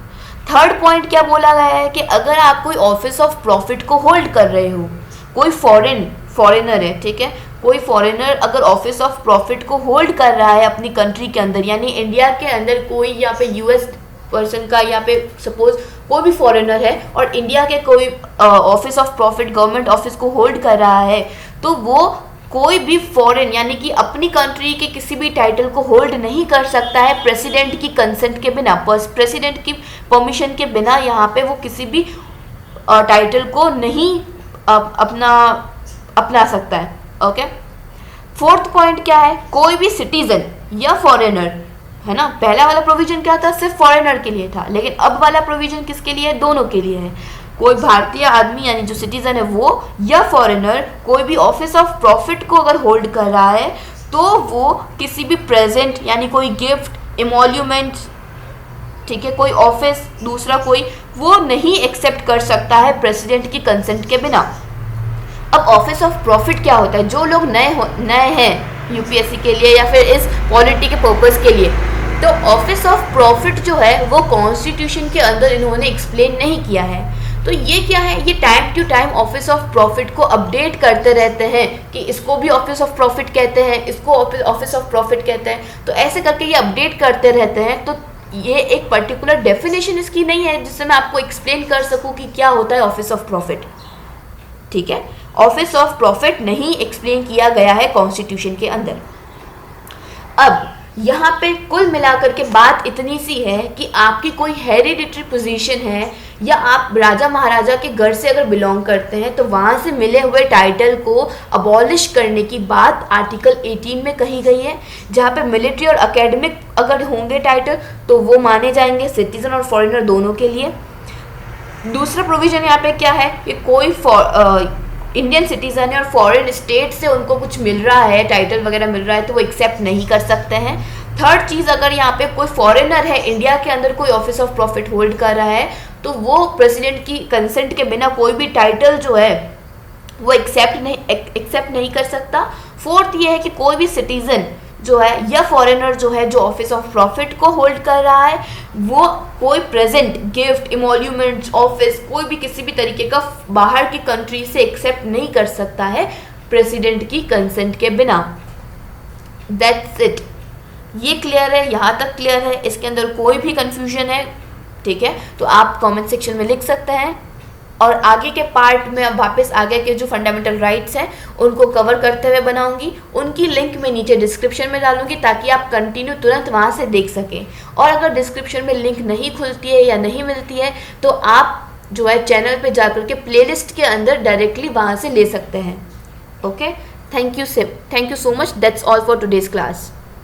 थर्ड पॉइंट क्या बोला गया है कि अगर आप कोई ऑफिस ऑफ प्रॉफिट को होल्ड कर रहे हो, कोई फॉरेनर है, ठीक है, कोई फॉरेनर अगर ऑफिस ऑफ प्रॉफिट को होल्ड कर रहा है अपनी कंट्री के अंदर, यानी इंडिया के अंदर कोई यहाँ पे यूएस पर्सन का, यहाँ पे सपोज कोई भी फॉरेनर है और इंडिया के कोई office of profit, government office को होल्ड कर रहा है, तो वो कोई भी फॉरेन यानी कि अपनी कंट्री के किसी भी टाइटल को होल्ड नहीं कर सकता है प्रेसिडेंट की कंसेंट के बिना, प्रेसिडेंट की परमिशन के बिना यहाँ पे वो किसी भी टाइटल को नहीं अपना सकता है। ओके, फोर्थ पॉइंट क्या है? कोई भी सिटीजन या फॉरेनर है ना, पहला वाला प्रोविजन क्या था? सिर्फ फॉरेनर के लिए था, लेकिन अब वाला प्रोविजन किसके लिए है? दोनों के लिए है। कोई भारतीय आदमी यानी जो सिटीजन है वो, या फॉरेनर कोई भी ऑफिस ऑफ प्रॉफिट को अगर होल्ड कर रहा है, तो वो किसी भी प्रेजेंट यानी कोई गिफ्ट, इमोल्यूमेंट, ठीक है, कोई ऑफिस दूसरा कोई, वो नहीं एक्सेप्ट कर सकता है प्रेसिडेंट की कंसेंट के बिना। अब ऑफिस ऑफ प्रॉफिट क्या होता है? जो लोग नए हैं यूपीएससी के लिए या फिर इस पॉलिटी के पर्पस के लिए, तो ऑफिस ऑफ प्रॉफिट जो है वो कॉन्स्टिट्यूशन के अंदर इन्होंने एक्सप्लेन नहीं किया है। तो ये क्या है? ये time to time office of profit को अपडेट करते रहते हैं कि इसको भी ऑफिस ऑफ प्रॉफिट कहते हैं, इसको ऑफिस ऑफ प्रॉफिट कहते हैं, तो ऐसे करके ये अपडेट करते रहते हैं। तो ये एक पर्टिकुलर डेफिनेशन इसकी नहीं है जिससे मैं आपको एक्सप्लेन कर सकूं कि क्या होता है ऑफिस ऑफ प्रॉफिट, ठीक है। ऑफिस ऑफ प्रॉफिट नहीं एक्सप्लेन किया गया है कॉन्स्टिट्यूशन के अंदर। अब यहाँ पे कुल मिलाकर के बात इतनी सी है कि आपकी कोई हेरिडिटरी पोजीशन है या आप राजा महाराजा के घर से अगर बिलोंग करते हैं, तो वहाँ से मिले हुए टाइटल को अबॉलिश करने की बात आर्टिकल 18 में कही गई है। जहाँ पे मिलिट्री और एकेडमिक अगर होंगे टाइटल तो वो माने जाएंगे सिटीजन और फॉरेनर दोनों के लिए। दूसरा प्रोविजन यहाँ पे क्या है कि कोई इंडियन सिटीजन है और फॉरेन स्टेट से उनको कुछ मिल रहा है, टाइटल वगैरह मिल रहा है, तो वो एक्सेप्ट नहीं कर सकते हैं। थर्ड चीज़, अगर यहाँ पे कोई फॉरेनर है, इंडिया के अंदर कोई ऑफिस ऑफ प्रॉफिट होल्ड कर रहा है, तो वो प्रेसिडेंट की कंसेंट के बिना कोई भी टाइटल जो है वो एक्सेप्ट नहीं कर सकता। फोर्थ ये है कि कोई भी सिटीजन जो है या फॉरेनर जो है जो ऑफिस ऑफ प्रॉफिट को होल्ड कर रहा है, वो कोई प्रेजेंट गिफ्ट, इमोल्यूमेंट, ऑफिस, कोई भी किसी भी तरीके का बाहर की कंट्री से एक्सेप्ट नहीं कर सकता है प्रेसिडेंट की कंसेंट के बिना। That's it. ये क्लियर है? यहाँ तक क्लियर है? इसके अंदर कोई भी कंफ्यूजन है? ठीक है, तो आप कमेंट सेक्शन में लिख सकते हैं। और आगे के पार्ट में अब वापस आगे के जो फंडामेंटल राइट्स हैं उनको कवर करते हुए बनाऊंगी, उनकी लिंक मैं नीचे डिस्क्रिप्शन में डालूंगी ताकि आप कंटिन्यू तुरंत वहाँ से देख सकें। और अगर डिस्क्रिप्शन में लिंक नहीं खुलती है या नहीं मिलती है तो आप जो है चैनल पे जाकर के प्लेलिस्ट के अंदर डायरेक्टली वहाँ से ले सकते हैं। Okay, thank you so much. That's all for today's class.